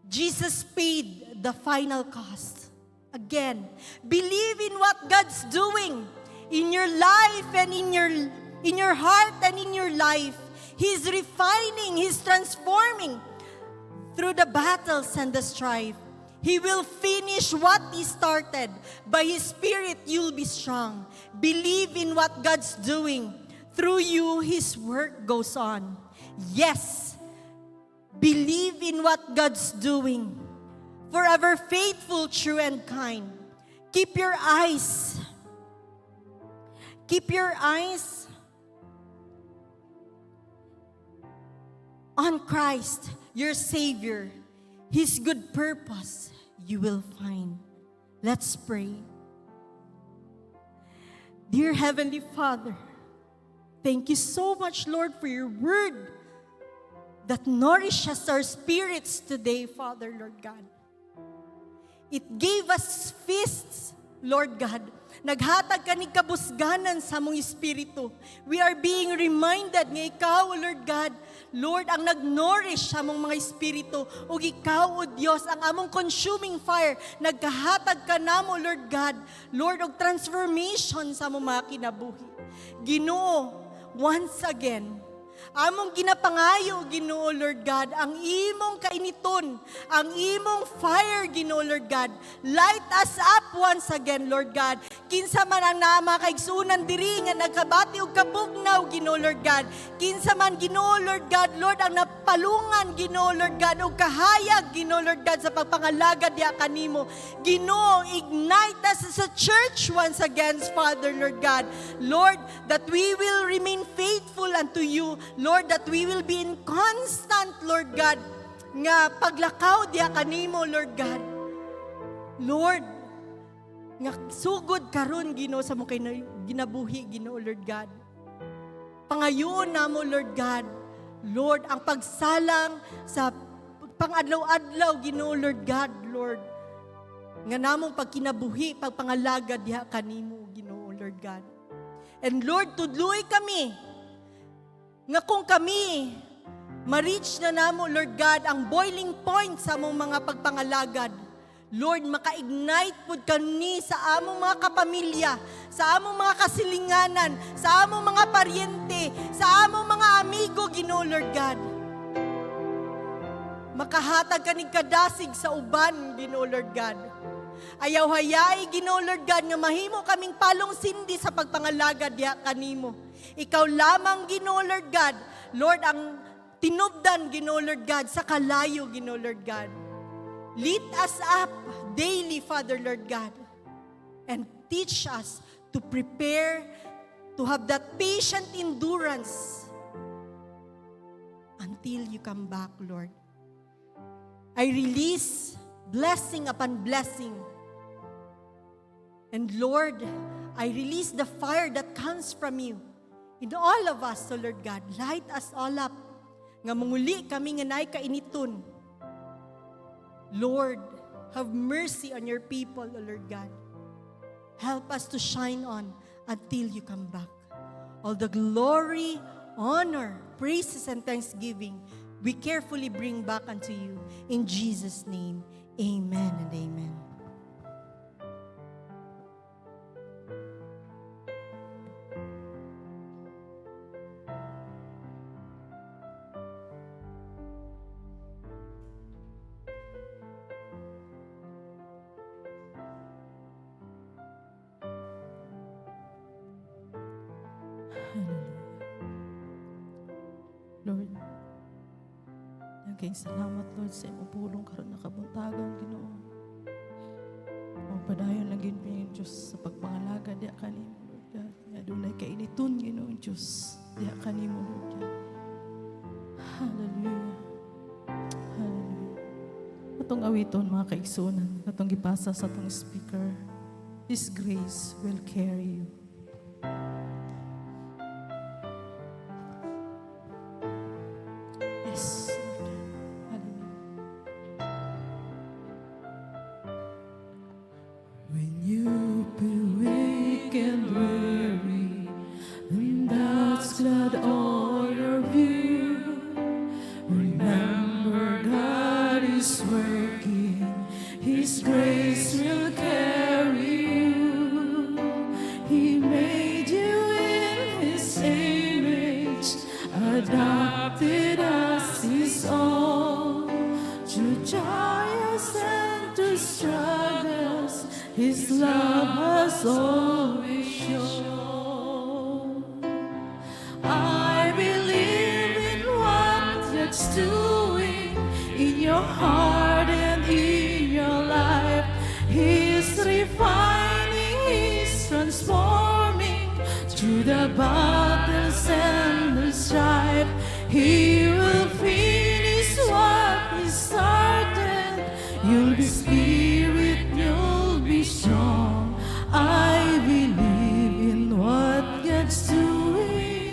Jesus paid the final cost. Again, believe in what God's doing in your life and in your heart and in your life. He's refining, He's transforming through the battles and the strife. He will finish what He started. By His Spirit, you'll be strong. Believe in what God's doing. Through you, His work goes on. Yes, believe in what God's doing. Forever faithful, true, and kind. Keep your eyes on Christ, your Savior. His good purpose you will find. Let's pray. Dear Heavenly Father, thank you so much, Lord, for your word that nourishes our spirits today, Father, Lord God. It gave us feasts, Lord God. Naghatag ka ni kabusganan sa mong espiritu. We are being reminded nga ikaw, Lord God, Lord, ang nag-nourish sa mong mga espiritu. O ikaw, O Diyos, ang among consuming fire. Nagkahatag ka na mo, Lord God, Lord, og transformation sa mong mga kinabuhi. Ginoo, once again, among ginapangayo, Ginoo, Lord God, ang imong kainiton, ang imong fire, Ginoo, Lord God. Light us up once again, Lord God. Kinsa man ang nama kaigsunan diri nga nagkabati og kabugnaw, Ginoo, Lord God. Kinsa man, Ginoo, Lord God, Lord, ang napalungan, Ginoo, Lord God, og kahayag, Ginoo, Lord God, sa pagpangalagad diha kanimo. Ginoo, ignite us as a church once again, Father, Lord God. Lord, that we will remain faithful unto you Lord, that we will be in constant, Lord God, nga paglakaw diya kanimo, Lord God. Lord, nga sugod karon Ginoo sa mo kay ginabuhi, Ginoo, Lord God. Pangayoon namo, Lord God. Lord, ang pagsalang sa pang-adlaw-adlaw, Ginoo, Lord God, Lord. Nga namong pagkinabuhi, pagpangalagad diha kanimo, Ginoo, Lord God. And Lord, tudloy kami, nga kung kami, ma-reach na namo, Lord God, ang boiling point sa among mga pagpangalagad, Lord, maka-ignite po kani sa among mga kapamilya, sa among mga kasilinganan, sa among mga paryente, sa among mga amigo, Ginoo, Lord God. Makahatag kanig kadasig sa uban, Ginoo, Lord God. Ayaw hayay, Ginoo, Lord God, nga mahimo kaming palong sindi sa pagpangalagad diha kanimo. Ikaw lamang, Ginoo, Lord God. Lord, ang tinubdan, Ginoo, Lord God, sa kalayo, Ginoo, Lord God. Lead us up daily, Father, Lord God, and teach us to prepare, to have that patient endurance until you come back, Lord. I release blessing upon blessing. And Lord, I release the fire that comes from you in all of us, so Lord God, light us all up. Nga manguli kami nga naay kainiton. Lord, have mercy on your people, O Lord God. Help us to shine on until you come back. All the glory, honor, praises, and thanksgiving, we carefully bring back unto you. In Jesus' name, amen and amen. Lord, naging salamat, Lord, sa imong pulong karon nakabuntagan, Ginoo. Padayon lang gid mi Diyos sa pagpangalaga diha kanimo, Lord God. Nga dunay kainiton, Ginoo, Diyos diha kanimo, Lord God. Hallelujah. Hallelujah. Atong awiton, mga kaigsunan, atong gipasa sa atong speaker. His grace will carry you. Yes, Lord. Hallelujah. When you feel weak and weary, and doubts cloud all your view, remember God is working, His grace will carry you. He made you in His image, adopted as His own. Through trials and through struggles, His love has always shown. I believe in what God's doing in your heart and in your life. He's refining, He's transforming through the battles and the strife. He will finish what He started. You'll be spirit, you'll be strong. I believe in what God's doing.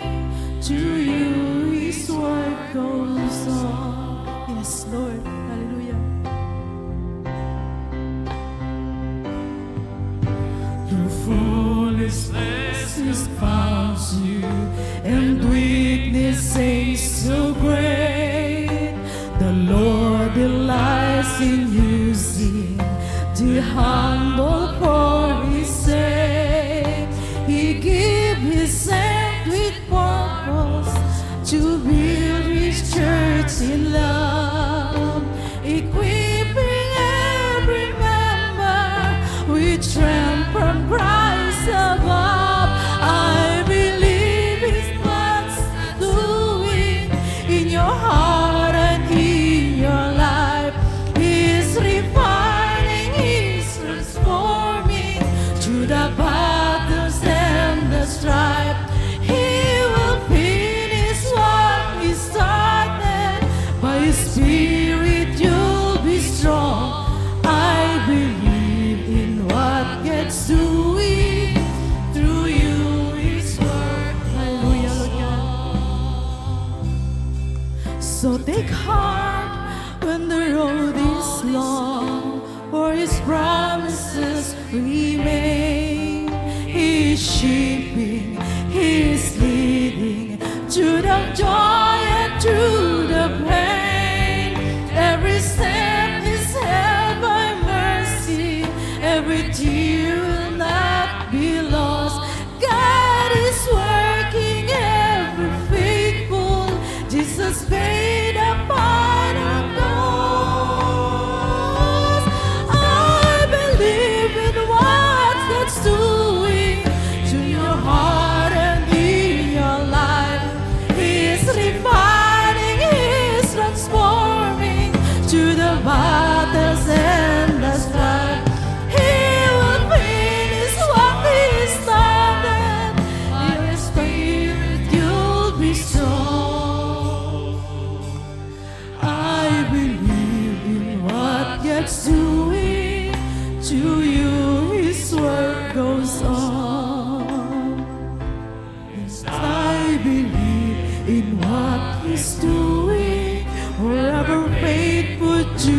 To you His work goes on. Yes, Lord. Hallelujah. Through foolishness found you, and weakness is so great. The Lord delights in using the humble for His sake. He gave His saint with purpose to build His church in love, equipping every member with strength from Christ above. I believe it's God's doing in your heart and in your life. He's refining, He's transforming through the battles and the strife. He will finish what heart when the road is long, for His promises remain. He is shaping, He is leading through the joy and through the pain. Every step is held by mercy, every tear will not be lost. God is working every faithful, Jesus paid the final cost. I believe in what God's doing to your heart and in your life. He is refining, He is transforming to the battles and the strife. He will finish what He started. In His Spirit you'll be strong. I believe in what God's doing to you. His work goes on. Yes, I believe in what He's doing. Forever faithful to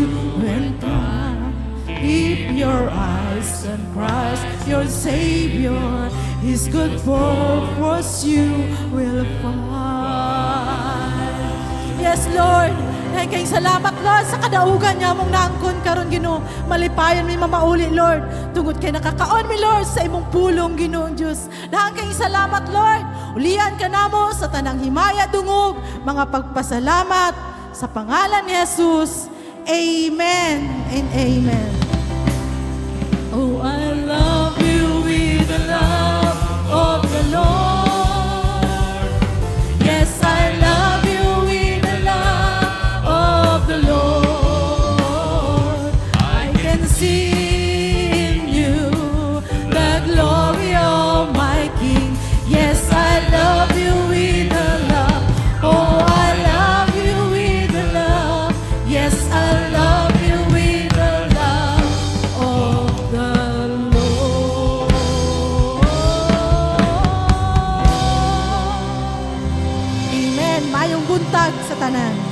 and from. Keep your eyes on Christ, your Savior. His good purpose you will find. Yes, Lord. Kay salamat, Lord, sa kadaugan niya mong naangkon karon Ginoo. Malipayon mi mamauli, Lord. Tungod kay nakakaon mi, Lord, sa imong pulong, Ginoo Dios. Daghang kay salamat, Lord. Ulian ka namo sa tanang himaya dungog, mga pagpasalamat sa pangalan ni Jesus. Amen and amen. Oh, I love you with the love of the Lord. Yes, I love you with the love of the Lord. I can see in you the glory of my King. Yes, I love you with the love. Oh, I love you with the love. Yes, I love you with the love of the Lord. Amen. Mayong buntag sa tanan.